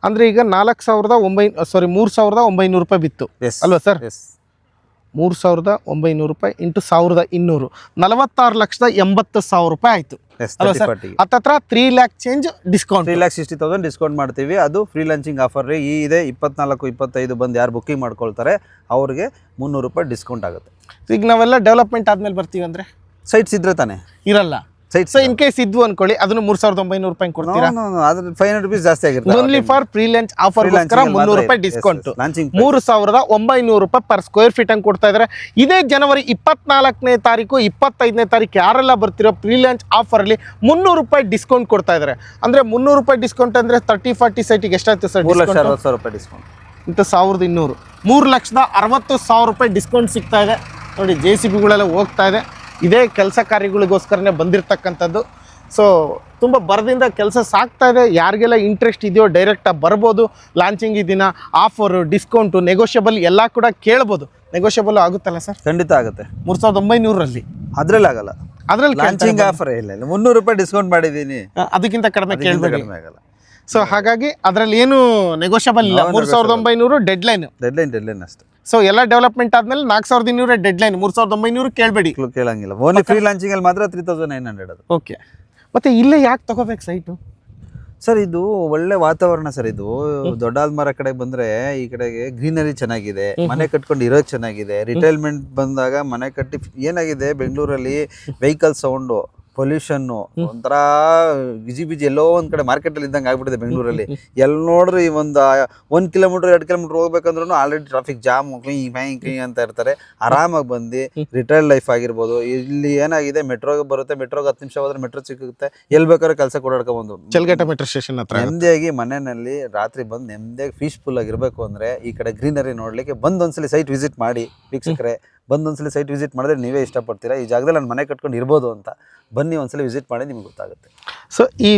ಅಂದ್ರೆ ಈಗ 4,900 ರೂಪಾಯಿ ಬಿತ್ತು ಅಲ್ವಾ ಸರ್? 3,900 ರೂಪಾಯಿ ಇಂಟು 1,200 46,80,000 ರೂಪಾಯಿ ಆಯ್ತು ಅಲ್ವಾ ಸರ್? ಹತ್ತತ್ರ 3 lakh ಚೇಂಜ್ ಡಿಸ್ಕೌಂಟ್, 3,60,000 ಡಿಸ್ಕೌಂಟ್ ಮಾಡ್ತೀವಿ. ಅದು ಫ್ರೀ ಲಾಂಚಿಂಗ್ ಆಫರ್ ಇದೆ. 24-25 ಬಂದು ಯಾರು ಬುಕಿಂಗ್ ಮಾಡ್ಕೊಳ್ತಾರೆ ಅವ್ರಿಗೆ 300 ರೂಪಾಯಿ ಡಿಸ್ಕೌಂಟ್ ಆಗುತ್ತೆ. ಈಗ ನಾವೆಲ್ಲ ಡೆವಲಪ್ಮೆಂಟ್ ಆದ್ಮೇಲೆ ಬರ್ತೀವಿ ಅಂದ್ರೆ ಸೈಟ್ಸ್ ಇದ್ರೆ ತಾನೆ ಇರಲ್ಲ. ಸೊ ಇನ್ ಕೇಸ್ ಇದ್ವು ಅನ್ಕೊಳ್ಳಿ, ಅದನ್ನು 3,900 ರೂಪಾಯಿ ಕೊಡ್ತೀರಾ? 500 ರೂಪೀಸ್ ಜಾಸ್ತಿ ಆಗಿರುತ್ತೆ. Only for free launch offer 300 ರೂಪಾಯಿ ಡಿಸ್ಕೌಂಟ್, 3,900 ರೂಪಾಯಿ ಪರ್ ಸ್ಕ್ವೇರ್ ಫೀಟ್ ಹಂಗೆ ಕೊಡ್ತಾ ಇದ್ದಾರೆ. ಇದೇ ಜನವರಿ 24ನೇ ತಾರೀಕು 25ನೇ ತಾರೀಕು ಯಾರೆಲ್ಲ ಬರ್ತಿರೋ ಫ್ರೀ ಲಾಂಚ್ ಆಫರ್ ಅಲ್ಲಿ 300 ರೂಪಾಯಿ ಡಿಸ್ಕೌಂಟ್ ಕೊಡ್ತಾ ಇದ್ದಾರೆ. ಅಂದ್ರೆ 300 ರೂಪಾಯಿ ಡಿಸ್ಕೌಂಟ್ ಅಂದ್ರೆ 30-40 ಸೈಟಿಗೆ ಎಷ್ಟಾಯ್ತು ಸರ್? 3,60,000 ರೂಪಾಯಿ ಡಿಸ್ಕೌಂಟ್ ಇಂಟು 1,200, 3,60,000 ರೂಪಾಯಿ ಡಿಸ್ಕೌಂಟ್ ಸಿಗ್ತಾ ಇದೆ ನೋಡಿ. JCB ಗಳೆಲ್ಲ ಹೋಗ್ತಾ ಇದೆ. ಇದೇ ಕೆಲಸ ಕಾರ್ಯಗಳಿಗೋಸ್ಕರನೇ ಬಂದಿರತಕ್ಕಂಥದ್ದು. ಸೊ ತುಂಬ ಬರದಿಂದ ಕೆಲಸ ಸಾಗ್ತಾ ಇದೆ. ಯಾರಿಗೆಲ್ಲ ಇಂಟ್ರೆಸ್ಟ್ ಇದೆಯೋ ಡೈರೆಕ್ಟಾಗಿ ಬರ್ಬೋದು. ಲಾಂಚಿಂಗ್ ದಿನ ಆಫರು, ಡಿಸ್ಕೌಂಟು, ನೆಗೋಷಿಯಬಲ್ ಎಲ್ಲ ಕೂಡ ಕೇಳ್ಬೋದು. ನೆಗೋಷಿಯಬಲ್ ಆಗುತ್ತಲ್ಲ ಸರ್? ಖಂಡಿತ ಆಗುತ್ತೆ. 3,900ರಲ್ಲಿ ಅದ್ರಲ್ಲಿ ಆಗಲ್ಲ. ಅದ್ರಲ್ಲಿ ಲಾಂಚಿಂಗ್ ಆಫರ್ ಇಲ್ಲ, 300 ರೂಪಾಯಿ ಡಿಸ್ಕೌಂಟ್ ಮಾಡಿದ್ದೀನಿ, ಅದಕ್ಕಿಂತ ಕಡಿಮೆ ಕೇಳಬೇಡಿ. ಆಗಲ್ಲ. ಸೊ ಹಾಗಾಗಿ ಅದರಲ್ಲಿ ಏನು ನೆಗೋಷಿಯಬಲ್ ಇಲ್ಲ. 3,900 ಡೆಡ್ಲೈನ್ ಅಷ್ಟೇ. ಸೊ ಎಲ್ಲ ಡೆವಲಪ್ಮೆಂಟ್ ಆದ್ಮೇಲೆ 4,200 ಡೆಡ್ಲೈನ್, 3,900 ಕೇಳಬೇಡಿ, ಕೇಳಂಗಿಲ್ಲ. ಓನ್ಲಿ ಫ್ರೀ ಲಾಂಚಿಂಗ್ ಅಲ್ಲಿ ಮಾತ್ರ 3,900 ಅದು. ಓಕೆ. ಮತ್ತೆ ಇಲ್ಲೇ ಯಾಕೆ ತಗೋಬೇಕು ಸೈಟು ಸರ್? ಇದು ಒಳ್ಳೆ ವಾತಾವರಣ ಸರ್. ಇದು ದೊಡ್ಡ ಆಲ್ಮರ ಕಡೆ ಬಂದ್ರೆ ಈ ಕಡೆಗೆ ಗ್ರೀನರಿ ಚೆನ್ನಾಗಿದೆ, ಮನೆ ಕಟ್ಕೊಂಡು ಇರೋದು ಚೆನ್ನಾಗಿದೆ. ರಿಟೈರ್ಮೆಂಟ್ ಬಂದಾಗ ಮನೆ ಕಟ್ಟಿ ಏನಾಗಿದೆ ಬೆಂಗಳೂರಲ್ಲಿ ವೆಹಿಕಲ್ ಸೌಂಡು, ಪೊಲ್ಯೂಷನ್ನು, ಒಂಥರ ಬಿಜಿ ಎಲ್ಲೋ ಒಂದ್ ಕಡೆ ಮಾರ್ಕೆಟ್ ಅಲ್ಲಿ ಇದ್ದಂಗೆ ಆಗ್ಬಿಟ್ಟಿದೆ ಬೆಂಗಳೂರಲ್ಲಿ. ಎಲ್ಲಿ ನೋಡ್ರಿ ಒಂದು 1 ಕಿಲೋಮೀಟರ್ 2 ಕಿಲೋಮೀಟರ್ ಹೋಗ್ಬೇಕಂದ್ರೂ ಆಲ್ರೆಡಿ ಟ್ರಾಫಿಕ್ ಜಾಮ್ ಅಂತ ಇರ್ತಾರೆ. ಆರಾಮಾಗಿ ಬಂದು ರಿಟೈರ್ಡ್ ಲೈಫ್ ಆಗಿರ್ಬೋದು. ಇಲ್ಲಿ ಏನಾಗಿದೆ, ಮೆಟ್ರೋಗೆ ಬರುತ್ತೆ, ಮೆಟ್ರೋಗೆ 10 ನಿಮಿಷ ಹೋದ್ರೆ ಮೆಟ್ರೋ ಸಿಗುತ್ತೆ, ಎಲ್ಲಿ ಬೇಕಾದ್ರೆ ಕೆಲಸ ಕೊಡಾಡ್ಕೊಂಡ್ಬಂದು ಚಲ್ಗಟ್ಟ ಮೆಟ್ರೋ ಸ್ಟೇಷನ್ ಹತ್ರ ನೆಮ್ಮದಿಯಾಗಿ ಮನೆಯಲ್ಲಿ ರಾತ್ರಿ ಬಂದು ನೆಮ್ಮದಿಯಾಗಿ ಪೀಸ್ಫುಲ್ ಆಗಿರ್ಬೇಕು ಅಂದ್ರೆ ಈ ಕಡೆ ಗ್ರೀನರಿ ನೋಡ್ಲಿಕ್ಕೆ ಒಂದ್ಸಲಿ ಸೈಟ್ ವಿಸಿಟ್ ಮಾಡಿ ವೀಕ್ಷಕರೇ. ಒಂದ್ಸಲಿ ಸೈಟ್ ವಿಸಿಟ್ ಮಾಡಿದ್ರೆ ನೀವೇ ಇಷ್ಟಪಡ್ತೀರಾ, ಈ ಜಾಗದಲ್ಲಿ ನಾನು ಮನೆ ಕಟ್ಕೊಂಡು ಇರ್ಬೋದು ಅಂತ. ಬನ್ನಿ ಒಂದ್ಸಲಿ ವಿಸಿಟ್ ಮಾಡಿ, ನಿಮ್ಗೆ ಗೊತ್ತಾಗುತ್ತೆ. ಸೊ ಈ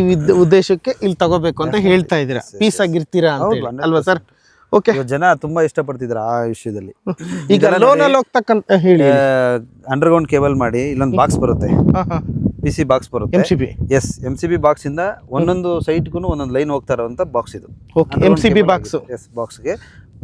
ಉದ್ದೇಶಕ್ಕೆ ಇಲ್ಲಿ ತಗೋಬೇಕು ಅಂತ ಹೇಳ್ತಾ ಇದ್ದೀರಾ, ಪೀಸ್ ಆಗಿರ್ತೀರಾ ಅಲ್ವಾ ಸರ್? ಓಕೆ. ಜನ ತುಂಬಾ ಇಷ್ಟಪಡ್ತಿದ್ರು ಆ ವಿಷಯದಲ್ಲಿ. ಈಗ ಲೋನ್ ಅಲ್ಲಿ ಹೋಗ್ತಕ್ಕಂತ ಹೇಳಿ ಅಂಡರ್ಗ್ರೌಂಡ್ ಕೇಬಲ್ ಮಾಡಿ ಇಲ್ಲೊಂದು ಬಾಕ್ಸ್ ಬರುತ್ತೆ, PC ಬಾಕ್ಸ್ ಬರುತ್ತೆ. MCB ಬಾಕ್ಸ್ ಇಂದ ಒಂದೊಂದು ಸೈಟ್ಗೂ ಒಂದೊಂದು ಲೈನ್ ಹೋಗ್ತಾ ಇರುವಂತ ಬಾಕ್ಸ್ ಇದು. MCB box. ಬಾಕ್ಸ್ಗೆ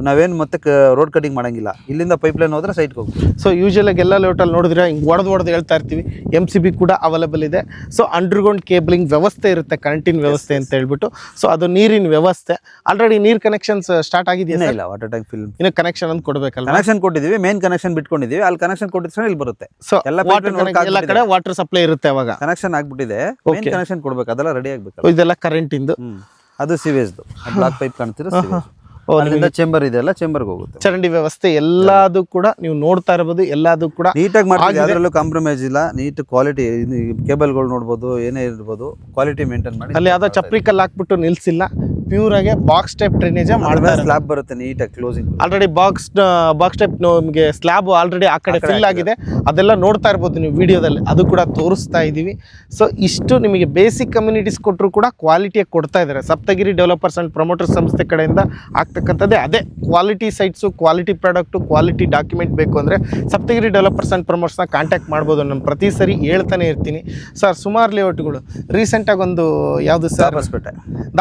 ನಾವೇನು ಮತ್ತೆ ರೋಡ್ ಕಟಿಂಗ್ ಮಾಡಂಗಿಲ್ಲ, ಇಲ್ಲಿಂದ ಪೈಪ್ ಲೈನ್ ಹೋದ್ರೆ ಸೈಟ್ಗೆ ಹೋಗ್ತೀವಿ. ಸೊ ಯೂಶಲ್ ಆಗಿ ಎಲ್ಲ ಲೇಔಟಲ್ಲಿ ನೋಡಿದ್ರೆ ಹಿಂಗೆ ಹೊಡೆದು ಹೇಳ್ತಾ ಇರ್ತೀವಿ. MCB ಕೂಡ ಅವೈಲೇಬಲ್ ಇದೆ. ಸೊ ಅಂಡರ್ಗ್ರೌಂಡ್ ಕೇಬಲಿಂಗ್ ವ್ಯವಸ್ಥೆ ಇರುತ್ತೆ, ಕರೆಂಟಿನ ವ್ಯವಸ್ಥೆ ಅಂತ ಹೇಳ್ಬಿಟ್ಟು. ಸೊ ಅದು ನೀರಿನ ವ್ಯವಸ್ಥೆ. ಆಲ್ರೆಡಿ ನೀರ್ ಕನೆಕ್ಷನ್ಸ್ ಸ್ಟಾರ್ಟ್ ಆಗಿದೆಯಾ? ಇಲ್ಲ, ವಾಟರ್ ಟ್ಯಾಂಕ್ ಫಿಲ್ಮ್ ಇನ್ನು ಕನೆಕ್ಷನ್ ಅಂತ ಕೊಡ್ಬೇಕಲ್ಲ? ಕನೆಕ್ಷನ್ ಕೊಟ್ಟಿದ್ದೀವಿ, ಮೇನ್ ಕನೆಕ್ಷನ್ ಬಿಟ್ಕೊಂಡಿದ್ದೀವಿ. ಅಲ್ಲಿ ಕನೆಕ್ಷನ್ ಕೊಟ್ಟಿದ್ರೆ ಇಲ್ಲಿ ಬರುತ್ತೆ. ಸೊ ಎಲ್ಲ ಕಡೆ ವಾಟರ್ ಸಪ್ಲೈ ಇರುತ್ತೆ. ಅವಾಗ ಕನೆಕ್ಷನ್ ಆಗ್ಬಿಟ್ಟಿದೆ, ಮೇನ್ ಕನೆಕ್ಷನ್ ಕೊಡ್ಬೇಕು, ಅದೆಲ್ಲ ರೆಡಿ ಆಗ್ಬೇಕು. ಇದೆಲ್ಲ ಕರೆಂಟ್ ಇಂದು. ಅದು ಸಿವೇಜ್ದು ಬ್ಲಾಕ್ ಪೈಪ್ ಕಾಣ್ತಿರೋ ಅಲ್ಲಿಂದ ಚೇಂಬರ್ ಇದೆ, ಎಲ್ಲ ಚೇಂಬರ್ಗೆ ಹೋಗುತ್ತೆ. ಚರಂಡಿ ವ್ಯವಸ್ಥೆ ಎಲ್ಲದೂ ಕೂಡ ನೀವು ನೋಡ್ತಾ ಇರಬಹುದು. ಎಲ್ಲದೂ ಕೂಡ ನೀಟಾಗಿ ಮಾಡ್ತೀವಿ, ಅದರಲ್ಲೂ ಕಾಂಪ್ರಮೈಸ್ ಇಲ್ಲ. ನೀಟ್ ಕ್ವಾಲಿಟಿ ಕೇಬಲ್ಗಳು ನೋಡ್ಬೋದು, ಏನೇ ಇರ್ಬೋದು, ಕ್ವಾಲಿಟಿ ಮೇಂಟೈನ್ ಮಾಡಿ. ಅಲ್ಲಿ ಯಾವ್ದೋ ಚಪ್ರಿ ಕಲ್ಲು ಹಾಕ್ಬಿಟ್ಟು ನಿಲ್ಸಿಲ್ಲ, ಪ್ಯೂರ್ ಆಗಿ ಬಾಕ್ಸ್ ಟೈಪ್ ಡ್ರೈನೇಜ್ ಮಾಡ್ತಾರೆ. ಸ್ಲಾಬ್ ಬರುತ್ತೆ ನೀಟಾಗಿ ಕ್ಲೋಸಿಂಗ್. ಆಲ್ರೆಡಿ ಬಾಕ್ಸ್ ಟೈಪ್ ನಿಮಗೆ ಸ್ಲಾಬ್ ಆಲ್ರೆಡಿ ಆ ಕಡೆ ಫಿಲ್ ಆಗಿದೆ. ಅದೆಲ್ಲ ನೋಡ್ತಾ ಇರ್ಬೋದು ನೀವು ವಿಡಿಯೋದಲ್ಲಿ, ಅದು ಕೂಡ ತೋರಿಸ್ತಾ ಇದ್ದೀವಿ. ಸೊ ಇಷ್ಟು ನಿಮಗೆ ಬೇಸಿಕ್ ಕಮ್ಯುನಿಟೀಸ್ ಕೊಟ್ಟರು ಕೂಡ ಕ್ವಾಲಿಟಿಯಾಗಿ ಕೊಡ್ತಾ ಇದ್ದಾರೆ. ಸಪ್ತಗಿರಿ ಡೆವಲಪರ್ಸ್ ಅಂಡ್ ಪ್ರಮೋಟರ್ಸ್ ಸಂಸ್ಥೆ ಕಡೆಯಿಂದ ಆಗ್ತಕ್ಕಂಥದ್ದೇ ಅದೇ quality sites, quality product, quality document ಬೇಕು ಅಂದರೆ ಸಪ್ತಗಿರಿ ಡೆವಲಪರ್ಸ್ ಆ್ಯಂಡ್ ಪ್ರಮೋಟರ್ಸ್ನ ಕಾಂಟ್ಯಾಕ್ಟ್ ಮಾಡ್ಬೋದು. ನಾನು ಪ್ರತಿ ಸರಿ ಹೇಳ್ತಾನೆ ಇರ್ತೀನಿ ಸರ್. ಸುಮಾರು ಲೇಔಟ್ಗಳು ರೀಸೆಂಟಾಗಿ ಒಂದು ಯಾವುದು ಸರ್,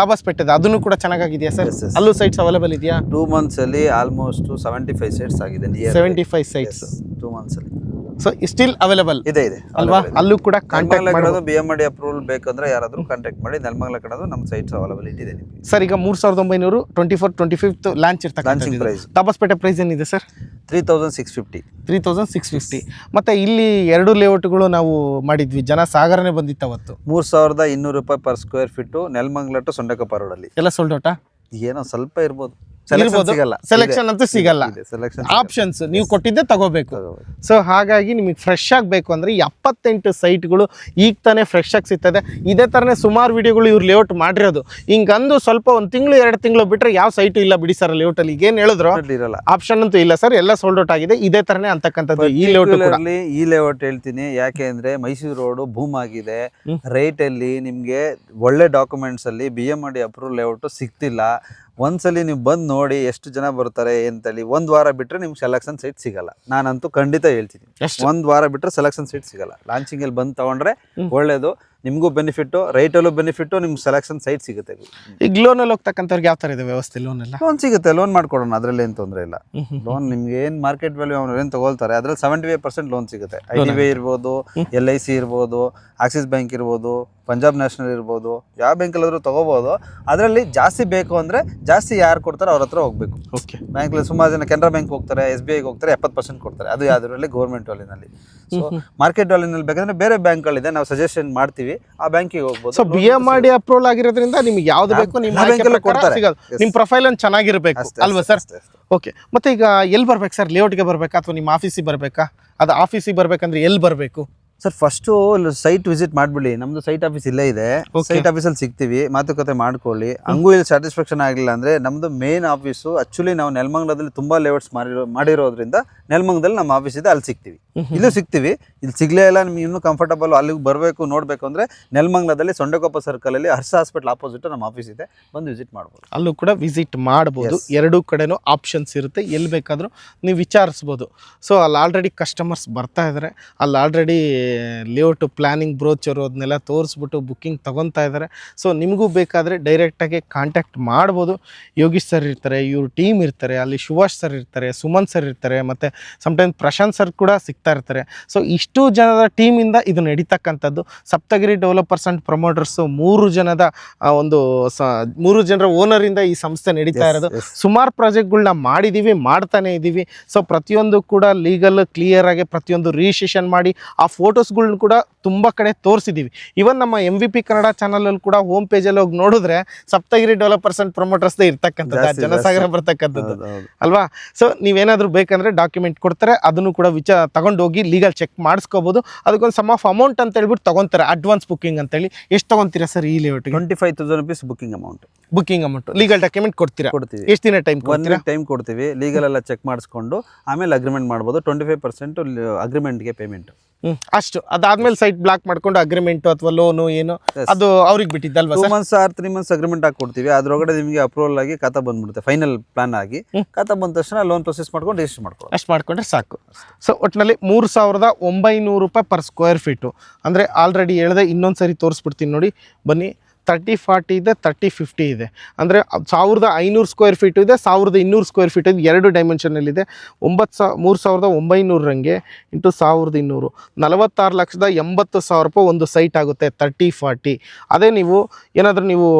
ದಾಬಾಸ್ಪೇಟೆ, ಅದನ್ನು ಕೂಡ ಚೆನ್ನಾಗಿದೆಯಾ ಸರ್? ಅಲ್ಲೂ ಸೈಟ್ಸ್ ಅವೈಲೇಬಲ್ ಇದೆಯಾ? 2 months ಅಲ್ಲಿ ಆಲ್ಮೋಸ್ಟ್ 75 ಸೈಟ್ಸ್ ಆಗಿದೆ. 75 ಸೈಟ್ಸ್ 2 months ಅಲ್ಲಿ. ಸೊ ಸ್ಟಿಲ್ ಅವೈಲೇಬಲ್ ಇದೆ ಅಲ್ವಾ? ಅಲ್ಲೂ ಕೂಡ ಕಾಂಟ್ಯಾಕ್ಟ್ ಮಾಡೋದು. BMRD ಅಪ್ರೂವಲ್ ಬೇಕಂದ್ರೆ ಯಾರಾದರೂ ಕಾಂಟ್ಯಾಕ್ಟ್ ಮಾಡಿ. ನೆಲಮಂಗಲ ಕಡೆದು ನಮ್ಮ ಸೈಟ್ಸ್ ಅವೈಲೇಬಿಲಿಟಿ ಇದೆ ನಿಮಗೆ ಸರ್. ಈಗ 3,900 24-25 launch launching price. Dabaspete price ಏನಿದೆ ಸರ್? 3,650. ಮತ್ತೆ ಇಲ್ಲಿ 2 ಲೇಔಟ್ಗಳು ನಾವು ಮಾಡಿದ್ವಿ, ಜನ ಸಾಗರನೇ ಬಂದಿತ್ತು ಅವತ್ತು. 3,200 ರೂಪಾಯಿ per square feet, Nelamangala to Sondekoppa ರೋಡಲ್ಲಿ. ಎಲ್ಲ ಸೋಲ್ಡ್ ಔಟಾ? ಏನೋ ಸ್ವಲ್ಪ ಇರ್ಬೋದು. ಸಿಗಲ್ಲ, ಸೆಲೆಕ್ಷನ್ ಅಂತೂ ಸಿಗಲ್ಲ, ಸೆಲೆಕ್ಷನ್ ಆಪ್ಷನ್ಸ್ ನೀವು ಕೊಟ್ಟಿದ್ದೆ ತಗೋಬೇಕು. ಸೊ ಹಾಗಾಗಿ ನಿಮಗೆ ಫ್ರೆಶ್ ಆಗಬೇಕು ಅಂದರೆ 78 ಸೈಟ್ಗಳು ಈಗ ತಾನೇ ಫ್ರೆಶ್ ಆಗಿ ಸಿಗ್ತದೆ. ಇದೇ ಥರನೇ ಸುಮಾರು ವಿಡಿಯೋಗಳು ಇವ್ರು ಲೇಔಟ್ ಮಾಡಿರೋದು. ಹಿಂಗಂದು ಸ್ವಲ್ಪ 1 ತಿಂಗಳು 2 ತಿಂಗಳು ಬಿಟ್ಟರೆ ಯಾವ ಸೈಟು ಇಲ್ಲ ಬಿಡಿ ಸರ್ ಲೇಔಟಲ್ಲಿ. ಈಗೇನು ಹೇಳಿದ್ರು ಇರಲ್ಲ, ಆಪ್ಷನ್ ಅಂತೂ ಇಲ್ಲ ಸರ್, ಎಲ್ಲ ಸೋಲ್ಡ್ ಔಟ್ ಆಗಿದೆ. ಇದೇ ಥರನೇ ಅಂತಕ್ಕಂಥದ್ದು ಈ ಲೇಔಟ್ ಹೇಳ್ತೀನಿ. ಯಾಕೆ ಅಂದ್ರೆ ಮೈಸೂರು ರೋಡ್ ಬೂಮ್ ಆಗಿದೆ, ರೇಟ್ ಅಲ್ಲಿ ನಿಮ್ಗೆ ಒಳ್ಳೆ ಡಾಕ್ಯುಮೆಂಟ್ಸ್ ಅಲ್ಲಿ BMRD ಅಪ್ರೂವಲ್ ಲೇಔಟ್ ಸಿಗ್ತಿಲ್ಲ. ಒಂದ್ಸಲಿ ನೀವು ಬಂದು ನೋಡಿ ಎಷ್ಟು ಜನ ಬರ್ತಾರೆ ಅಂತೇಳಿ. 1 ವಾರ ಬಿಟ್ರೆ ನಿಮ್ಗೆ ಸೆಲೆಕ್ಷನ್ ಸೈಟ್ ಸಿಗಲ್ಲ. ನಾನಂತೂ ಖಂಡಿತ ಹೇಳ್ತೀನಿ, 1 ವಾರ ಬಿಟ್ರೆ ಸೆಲೆಕ್ಷನ್ ಸೈಟ್ ಸಿಗಲ್ಲ. ಲಾಂಚಿಂಗ್ ಅಲ್ಲಿ ಬಂದು ತಗೊಂಡ್ರೆ ಒಳ್ಳೇದು, ನಿಮಗೂ ಬೆನಿಫಿಟ್, ರೈಟಲ್ಲೂ ಬೆನಿಫಿಟ್, ನಿಮ್ಗೆ ಸೆಲೆಕ್ಷನ್ ಸೈಟ್ ಸಿಗುತ್ತೆ. ಈಗ ಲೋನಲ್ಲಿ ಹೋಗ್ತಕ್ಕಂಥವ್ರಿಗೆ ಯಾವ ಥರ ಇದೆ ವ್ಯವಸ್ಥೆ? ಲೋನ್ ಸಿಗುತ್ತೆ, ಲೋನ್ ಮಾಡ್ಕೊಡೋಣ, ಅದ್ರಲ್ಲಿ ಏನು ತೊಂದರೆ ಇಲ್ಲ. ಲೋನ್ ನಿಮ್ಗೆ ಏನು ಮಾರ್ಕೆಟ್ ವ್ಯಾಲ್ಯೂ ಅವ್ರು ಏನು ತಗೊಳ್ತಾರೆ ಅದ್ರಲ್ಲಿ 75% ಲೋನ್ ಸಿಗುತ್ತೆ. IDBI ಇರ್ಬೋದು, LIC ಇರ್ಬೋದು, ಆಕ್ಸಿಸ್ ಬ್ಯಾಂಕ್ ಇರ್ಬೋದು, ಪಂಜಾಬ್ ನ್ಯಾಷನಲ್ ಇರ್ಬೋದು, ಯಾವ ಬ್ಯಾಂಕಲ್ಲಾದ್ರೂ ತಗೋಬಹುದು. ಅದರಲ್ಲಿ ಜಾಸ್ತಿ ಬೇಕು ಅಂದ್ರೆ ಜಾಸ್ತಿ ಯಾರು ಕೊಡ್ತಾರೆ ಅವ್ರ ಹತ್ರ ಹೋಗ್ಬೇಕು. ಬ್ಯಾಂಕಲ್ಲಿ ಸುಮಾರು ಜನ ಕೆನರಾ ಬ್ಯಾಂಕ್ ಹೋಗ್ತಾರೆ, SBI ಹೋಗ್ತಾರೆ, 70% ಕೊಡ್ತಾರೆ. ಅದು ಯಾವ್ದ್ರಲ್ಲಿ ಗೌರ್ಮೆಂಟ್ ವ್ಯಾಲ್ಯೂನಲ್ಲಿ. ಸೊ ಮಾರ್ಕೆಟ್ ವ್ಯಾಲ್ಯೂನಲ್ಲಿ ಬೇಕಂದ್ರೆ ಬೇರೆ ಬ್ಯಾಂಕ್ಗಳಿದೆ, ನಾವು ಸಜೆಷನ್ ಮಾಡ್ತೀವಿ, ಆ ಬ್ಯಾಂಕಿಗೆ ಹೋಗ್ಬೋದು. ಸೊ BMRD ಅಪ್ರೂವಲ್ ಆಗಿರೋದ್ರಿಂದ ನಿಮ್ಗೆ ಯಾವ್ದು ಬೇಕು ನಿಮ್ಮ ಕೊಡ್ತಾರೆ. ನಿಮ್ಮ ಪ್ರೊಫೈಲ್ ಒಂದು ಚೆನ್ನಾಗಿರ್ಬೇಕು ಅಲ್ವಾ ಸರ್? ಓಕೆ. ಮತ್ತೆ ಈಗ ಎಲ್ಲಿ ಬರ್ಬೇಕು ಸರ್? ಲೇಔಟ್ಗೆ ಬರ್ಬೇಕಾ ಅಥವಾ ನಿಮ್ಮ ಆಫೀಸಿಗೆ ಬರ್ಬೇಕಾ? ಅದು ಆಫೀಸಿಗೆ ಬರ್ಬೇಕಂದ್ರೆ ಎಲ್ಲಿ ಬರಬೇಕು ಸರ್? ಫಸ್ಟು ಸೈಟ್ ವಿಸಿಟ್ ಮಾಡ್ಬಿಡಿ. ನಮ್ದು ಸೈಟ್ ಆಫೀಸ್ ಇಲ್ಲೇ ಇದೆ, ಸೈಟ್ ಆಫೀಸಲ್ಲಿ ಸಿಗ್ತೀವಿ, ಮಾತುಕತೆ ಮಾಡ್ಕೊಳ್ಳಿ. ಹಂಗೂ ಇಲ್ಲಿ ಸ್ಯಾಟಿಸ್ಫ್ಯಾಕ್ಷನ್ ಆಗಿಲ್ಲ ಅಂದ್ರೆ ನಮ್ದು ಮೇನ್ ಆಫೀಸು ಆಕ್ಚುಲಿ ನಾವು ನೆಲಮಂಗಲದಲ್ಲಿ ತುಂಬಾ ಲೇಔಟ್ಸ್ ಮಾಡಿರೋದ್ರಿಂದ ನೆಲಮಂಗಲದಲ್ಲಿ ನಮ್ಮ ಆಫೀಸ್ ಇದೆ, ಅಲ್ಲಿ ಸಿಗ್ತೀವಿ. ಇಲ್ಲೂ ಸಿಗ್ತೀವಿ. ಇಲ್ಲಿ ಸಿಗ್ಲೇ ಇಲ್ಲ, ನಿಮ್ಗೆ ಇನ್ನೂ ಕಂಫರ್ಟಬಲ್ ಅಲ್ಲಿಗೆ ಬರಬೇಕು ನೋಡಬೇಕು ಅಂದ್ರೆ ನೆಲಮಂಗಲದಲ್ಲಿ ಸೊಂಡೆಕೊಪ್ಪ ಸರ್ಕಲ್ ಅಲ್ಲಿ ಹರ್ಷ ಹಾಸ್ಪಿಟಲ್ ಆಪೋಸಿಟ್ ನಮ್ಮ ಆಫೀಸ್ ಇದೆ, ಬಂದು ವಿಸಿಟ್ ಮಾಡ್ಬೋದು. ಅಲ್ಲೂ ಕೂಡ ವಿಸಿಟ್ ಮಾಡ್ಬೋದು. ಎರಡೂ ಕಡೆನೂ ಆಪ್ಷನ್ಸ್ ಇರುತ್ತೆ, ಎಲ್ಲಿ ಬೇಕಾದರೂ ನೀವು ವಿಚಾರಿಸ್ಬೋದು. ಸೊ ಅಲ್ಲಿ ಆಲ್ರೆಡಿ ಕಸ್ಟಮರ್ಸ್ ಬರ್ತಾ ಇದ್ದಾರೆ, ಅಲ್ಲಿ ಆಲ್ರೆಡಿ ಲೇಔಟ್ ಪ್ಲಾನಿಂಗ್ ಬ್ರೋಚರು ಅದನ್ನೆಲ್ಲ ತೋರಿಸ್ಬಿಟ್ಟು ಬುಕ್ಕಿಂಗ್ ತೊಗೊತಾ ಇದ್ದಾರೆ. ಸೊ ನಿಮಗೂ ಬೇಕಾದರೆ ಡೈರೆಕ್ಟಾಗಿ ಕಾಂಟ್ಯಾಕ್ಟ್ ಮಾಡ್ಬೋದು. ಯೋಗೀಶ್ ಸರ್ ಇರ್ತಾರೆ, ಇವ್ರ ಟೀಮ್ ಇರ್ತಾರೆ, ಅಲ್ಲಿ ಸುಭಾಷ್ ಸರ್ ಇರ್ತಾರೆ, ಸುಮನ್ ಸರ್ ಇರ್ತಾರೆ, ಮತ್ತು ಸಮಟೈಮ್ಸ್ ಪ್ರಶಾಂತ್ ಸರ್ ಕೂಡ ಸಿಗ್ತಾ ಇರ್ತಾರೆ. ಸೊ ಇಷ್ಟು ಜನದ ಟೀಮಿಂದ ಇದು ನಡೀತಕ್ಕಂಥದ್ದು. ಸಪ್ತಗಿರಿ ಡೆವಲಪರ್ಸ್ ಆ್ಯಂಡ್ ಪ್ರಮೋಟರ್ಸು 3 ಜನದ ಒಂದು 3 ಜನರ ಓನರಿಂದ ಈ ಸಂಸ್ಥೆ ನಡೀತಾ ಇರೋದು. ಸುಮಾರು ಪ್ರಾಜೆಕ್ಟ್ಗಳನ್ನ ಮಾಡಿದ್ದೀವಿ, ಮಾಡ್ತಾನೆ ಇದ್ದೀವಿ. ಸೊ ಪ್ರತಿಯೊಂದು ಕೂಡ ಲೀಗಲ್ ಕ್ಲಿಯರ್ ಆಗಿ ಪ್ರತಿಯೊಂದು ರಿಜಿಸ್ಟ್ರೇಷನ್ ಮಾಡಿ ಆ ಫೋಟೋಸ್ಗಳ್ನ ಕೂಡ ತುಂಬ ಕಡೆ ತೋರಿಸಿದ್ದೀವಿ. ಇವನ್ ನಮ್ಮ MVP ಕನ್ನಡ ಚಾನಲಲ್ಲಿ ಕೂಡ ಹೋಮ್ ಪೇಜಲ್ಲಿ ಹೋಗಿ ನೋಡಿದ್ರೆ ಸಪ್ತಗಿರಿ ಡೆವಲಪರ್ಸ್ ಆ್ಯಂಡ್ ಪ್ರಮೋಟರ್ಸ್ದೇ ಇರ್ತಕ್ಕಂಥದ್ದು, ಜನಸಾಗರ ಬರ್ತಕ್ಕಂಥದ್ದು ಅಲ್ವಾ? ಸೊ ನೀವೇನಾದರೂ ಬೇಕಂದರೆ ಡಾಕ್ಯುಮೆಂಟ್ ಕೊಡ್ತಾರೆ, ಅದನ್ನು ಕೂಡ ತಗೊಂಡೋಗಿ ಲೀಗಲ್ ಚೆಕ್ ಮಾಡಿಸ್ಕೋಬೋದು. ಅದಕ್ಕೊಂದು ಸಮ್ ಆಫ್ ಅಮೌಂಟ್ ಅಂತ ಹೇಳ್ಬಿಟ್ಟು ತಗೊಂತಾರೆ, ಅಡ್ವಾನ್ಸ್ ಬುಕ್ಕಿಂಗ್ ಅಂತೇಳಿ. ಎಷ್ಟು ತಗೊಂತೀರಾ ಸರ್ ಈ ಲೇಔಟ್ಗೆ? 25,000 rupees booking amount. Legal document ಕೊಡ್ತೀವಿ. ಎಷ್ಟು ದಿನ ಟೈಮ್ ಕೊಡ್ತೀವಿ? ಲೀಗಲ್ ಎಲ್ಲ ಚೆಕ್ ಮಾಡಿಸ್ಕೊಂಡು ಆಮೇಲೆ ಅಗ್ರಿಮೆಂಟ್ ಮಾಡ್ಬೋದು. 25% ಅಗ್ರಿಮೆಂಟ್ಗೆ ಪೇಮೆಂಟ್ ಅಷ್ಟು. ಅದಾದ್ಮೇಲೆ ಸೈಟ್ ಬ್ಲಾಕ್ ಮಾಡ್ಕೊಂಡು ಅಗ್ರಿಮೆಂಟ್ ಅಥವಾ ಲೋನು ಏನು ಅದು ಅವ್ರಿಗೆ ಬಿಟ್ಟಿದ್ದಲ್ವಾ? 2 months or 3 months ಅಗ್ರಿಮೆಂಟ್ ಹಾಕಿ ಕೊಡ್ತೀವಿ. ಅದ್ರೊಳಗಡೆ ನಿಮಗೆ ಅಪ್ರೂವಲ್ ಆಗಿ ಖಾತಾ ಬಂದ್ಬಿಡುತ್ತೆ, ಫೈನಲ್ ಪ್ಲಾನ್ ಆಗಿ ಖಾತಾ ಬಂದ ತಕ್ಷಣ ಲೋನ್ ಪ್ರೊಸೆಸ್ ಮಾಡ್ಕೊಂಡು ರಿಜಿಸ್ಟರ್ ಮಾಡ್ಕೊಳ್ಳಿ. ಅಷ್ಟು ಮಾಡ್ಕೊಂಡ್ರೆ ಸಾಕು. ಸೊ ಒಟ್ಟಿನಲ್ಲಿ 3,900 ರೂಪಾಯಿ ಪರ್ ಸ್ಕ್ವೇರ್ ಫೀಟು. ಅಂದರೆ ಆಲ್ರೆಡಿ ಹೇಳಿದೆ, ಇನ್ನೊಂದು ಸರಿ ತೋರಿಸ್ಬಿಡ್ತೀನಿ ನೋಡಿ, ಬನ್ನಿ. 30-40 ಇದೆ, 30-50 ಇದೆ. ಅಂದರೆ 1,500 ಸ್ಕ್ವೇರ್ ಫೀಟು ಇದೆ, 1,200 ಸ್ಕ್ವೇರ್ ಫೀಟ್ ಇದೆ. 2 ಡೈಮೆನ್ಷನಲ್ಲಿದೆ. 3,900 ಇಂಟು 1,200 46,80,000 ರೂಪಾಯಿ ಒಂದು ಸೈಟ್ ಆಗುತ್ತೆ. 30-40. ಅದೇ ನೀವು ಏನಾದರೂ ನೀವು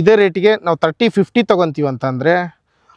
ಇದೇ ರೇಟಿಗೆ ನಾವು 30-50 ತೊಗೊತೀವಿ ಅಂತಂದರೆ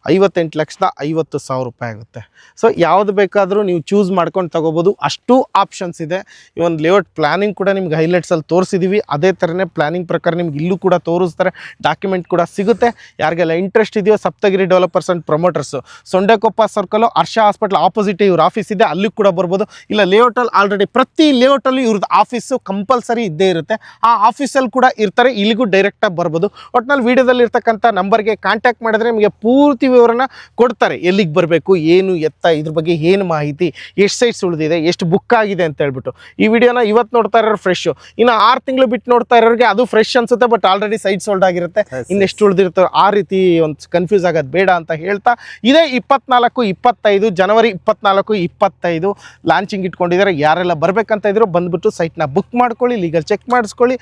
58,50,000 ರೂಪಾಯಿ ಆಗುತ್ತೆ. ಸೊ ಯಾವುದು ಬೇಕಾದರೂ ನೀವು ಚೂಸ್ ಮಾಡ್ಕೊಂಡು ತೊಗೋಬೋದು, ಅಷ್ಟು ಆಪ್ಷನ್ಸ್ ಇದೆ. ಈ ಒಂದು ಲೇಔಟ್ ಪ್ಲಾನಿಂಗ್ ಕೂಡ ನಿಮ್ಗೆ ಹೈಲೈಟ್ಸಲ್ಲಿ ತೋರಿಸಿದ್ದೀವಿ. ಅದೇ ಥರನೇ ಪ್ಲಾನಿಂಗ್ ಪ್ರಕಾರ ನಿಮ್ಗೆ ಇಲ್ಲೂ ಕೂಡ ತೋರಿಸ್ತಾರೆ, ಡಾಕ್ಯುಮೆಂಟ್ ಕೂಡ ಸಿಗುತ್ತೆ. ಯಾರಿಗೆಲ್ಲ ಇಂಟ್ರೆಸ್ಟ್ ಇದೆಯೋ Saptagiri developers and promoters, Sondekoppa circle Harsha hospital opposite ಇವ್ರ ಆಫೀಸ್ ಇದೆ, ಅಲ್ಲಿ ಕೂಡ ಬರ್ಬೋದು. ಇಲ್ಲ ಲೇಔಟಲ್ಲಿ ಆಲ್ರೆಡಿ ಪ್ರತಿ ಲೇಔಟಲ್ಲಿ ಇವ್ರದ್ದು ಆಫೀಸು ಕಂಪಲ್ಸರಿ ಇದ್ದೇ ಇರುತ್ತೆ, ಆ ಆಫೀಸಲ್ಲಿ ಕೂಡ ಇರ್ತಾರೆ, ಇಲ್ಲಿಗೂ ಡೈರೆಕ್ಟಾಗಿ ಬರ್ಬೋದು. ಒಟ್ಟಿನಲ್ಲಿ ವೀಡಿಯೋದಲ್ಲಿ ಇರ್ತಕ್ಕಂಥ ನಂಬರ್ಗೆ ಕಾಂಟ್ಯಾಕ್ಟ್ ಮಾಡಿದ್ರೆ ನಿಮಗೆ ಪೂರ್ತಿ ವಿವರನ ಕೊಡ್ತಾರೆ, ಎಲ್ಲಿಗೆ ಬರಬೇಕು, ಏನು ಎತ್ತ, ಇದ್ರ ಬಗ್ಗೆ ಏನು ಮಾಹಿತಿ, ಎಷ್ಟು ಸೈಟ್ಸ್ ಉಳಿದಿದೆ, ಎಷ್ಟು ಬುಕ್ ಆಗಿದೆ ಅಂತ ಹೇಳ್ಬಿಟ್ಟು. ಈ ವಿಡಿಯೋನ ಇವತ್ತು ನೋಡ್ತಾ ಇರೋರು ಫ್ರೆಶ್, ಇನ್ನು 6 ತಿಂಗಳು ಬಿಟ್ಟು ನೋಡ್ತಾ ಇರೋರಿಗೆ ಅದು ಫ್ರೆಶ್ ಅನ್ಸುತ್ತೆ, ಬಟ್ ಆಲ್ರೆಡಿ ಸೈಟ್ ಸೋಲ್ಡ್ ಆಗಿರುತ್ತೆ, ಇನ್ನೆಷ್ಟು ಉಳಿದಿರ್ತವೆ, ಆ ರೀತಿ ಒಂದು ಕನ್ಫ್ಯೂಸ್ ಆಗೋದು ಬೇಡ ಅಂತ ಹೇಳ್ತಾ, ಇದೇ 24-25 ಜನವರಿ 24-25 ಲಾಂಚಿಂಗ್ ಇಟ್ಕೊಂಡಿದ್ದಾರೆ. ಯಾರೆಲ್ಲ ಬರಬೇಕಂತ ಇದ್ರು ಬಂದ್ಬಿಟ್ಟು ಸೈಟ್ನ ಬುಕ್ ಮಾಡ್ಕೊಳ್ಳಿ, ಲೀಗಲ್ ಚೆಕ್ ಮಾಡಿಸ್ಕೊಳ್ಳಿ.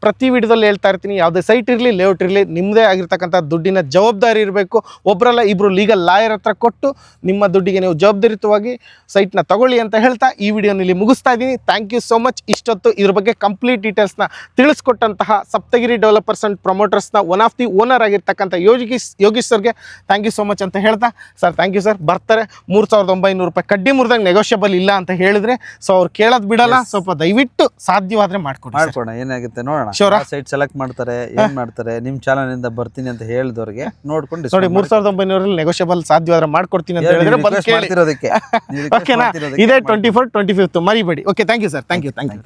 ಪ್ರತಿ ವಿಡಿಯೋದಲ್ಲಿ ಹೇಳ್ತಾ ಇರ್ತೀನಿ, ಯಾವುದೇ ಸೈಟ್ ಇರಲಿ ಲೇಔಟ್ ಇರಲಿ, ನಿಮ್ಮದೇ ಆಗಿರ್ತಕ್ಕಂಥ ದುಡ್ಡಿನ ಜವಾಬ್ದಾರಿ ಇರಬೇಕು. ಒಬ್ಬರಲ್ಲ ಇಬ್ಬರು ಲೀಗಲ್ ಲಾಯರ್ ಹತ್ರ ಕೊಟ್ಟು ನಿಮ್ಮ ದುಡ್ಡಿಗೆ ನೀವು ಜವಾಬ್ದಾರಿಯುತವಾಗಿ ಸೈಟ್ನ ತಗೊಳ್ಳಿ ಅಂತ ಹೇಳ್ತಾ ಈ ವಿಡಿಯೋನ ಇಲ್ಲಿ ಮುಗಿಸ್ತಾ ಇದ್ದೀನಿ. Thank you so much. ಇಷ್ಟೊತ್ತು ಇದ್ರ ಬಗ್ಗೆ ಕಂಪ್ಲೀಟ್ ಡೀಟೇಲ್ಸ್ನ ತಿಳಿಸ್ಕೊಟ್ಟಂತಹ ಸಪ್ತಗಿರಿ ಡೆವಲಪರ್ಸ್ ಆ್ಯಂಡ್ ಪ್ರಮೋಟರ್ಸ್ನ ಒನ್ ಆಫ್ ದಿ ಓನರ್ ಆಗಿರ್ತಕ್ಕಂಥ ಯೋಗೀಶ್ ಸರ್ಗೆ ಥ್ಯಾಂಕ್ ಯು ಸೋ ಮಚ್ ಅಂತ ಹೇಳ್ತಾ, ಸರ್ ಥ್ಯಾಂಕ್ ಯು ಸರ್. ಬರ್ತಾರೆ 3,900 ರೂಪಾಯಿ ಕಡ್ಡಿ ಮುರಿದಾಗ ನೆಗೋಷಿಯಬಲ್ ಇಲ್ಲ ಅಂತ ಹೇಳಿದ್ರೆ, ಸೊ ಅವ್ರು ಕೇಳೋದು ಬಿಡಲ್ಲ, ಸ್ವಲ್ಪ ದಯವಿಟ್ಟು ಸಾಧ್ಯವಾದ್ರೆ ಮಾಡ್ಕೊಡೋಣ. ಏನಾಗುತ್ತೆ ನೋಡೋಣ. ಸೈಟ್ ಸೆಲೆಕ್ಟ್ ಮಾಡ್ತಾರೆ, ಏನ್ ಮಾಡ್ತಾರೆ, ನಿಮ್ಮ ಚಾನಲ್ ಇಂದ ಬರ್ತೀನಿ ಅಂತ ಹೇಳಿದವ್ರಿಗೆ ನೋಡ್ಕೊಂಡು ನೋಡಿ 3,900 ಕಂಪನಿಯವರಲ್ಲಿ ನೆಗೋಷಿಯಬಲ್ ಸಾಧ್ಯವಾದ್ರೆ ಮಾಡ್ಕೊಡ್ತೀನಿ ಅಂತ ಹೇಳಿದ್ರೆ ಬಂದು ಕೇಳಿ. ಮಾಡ್ತಿರೋದಕ್ಕೆ ಓಕೆನಾ? ಇದೇ 24, 25 ಮರಿಬೇಡಿ. Okay, thank you sir, thank you.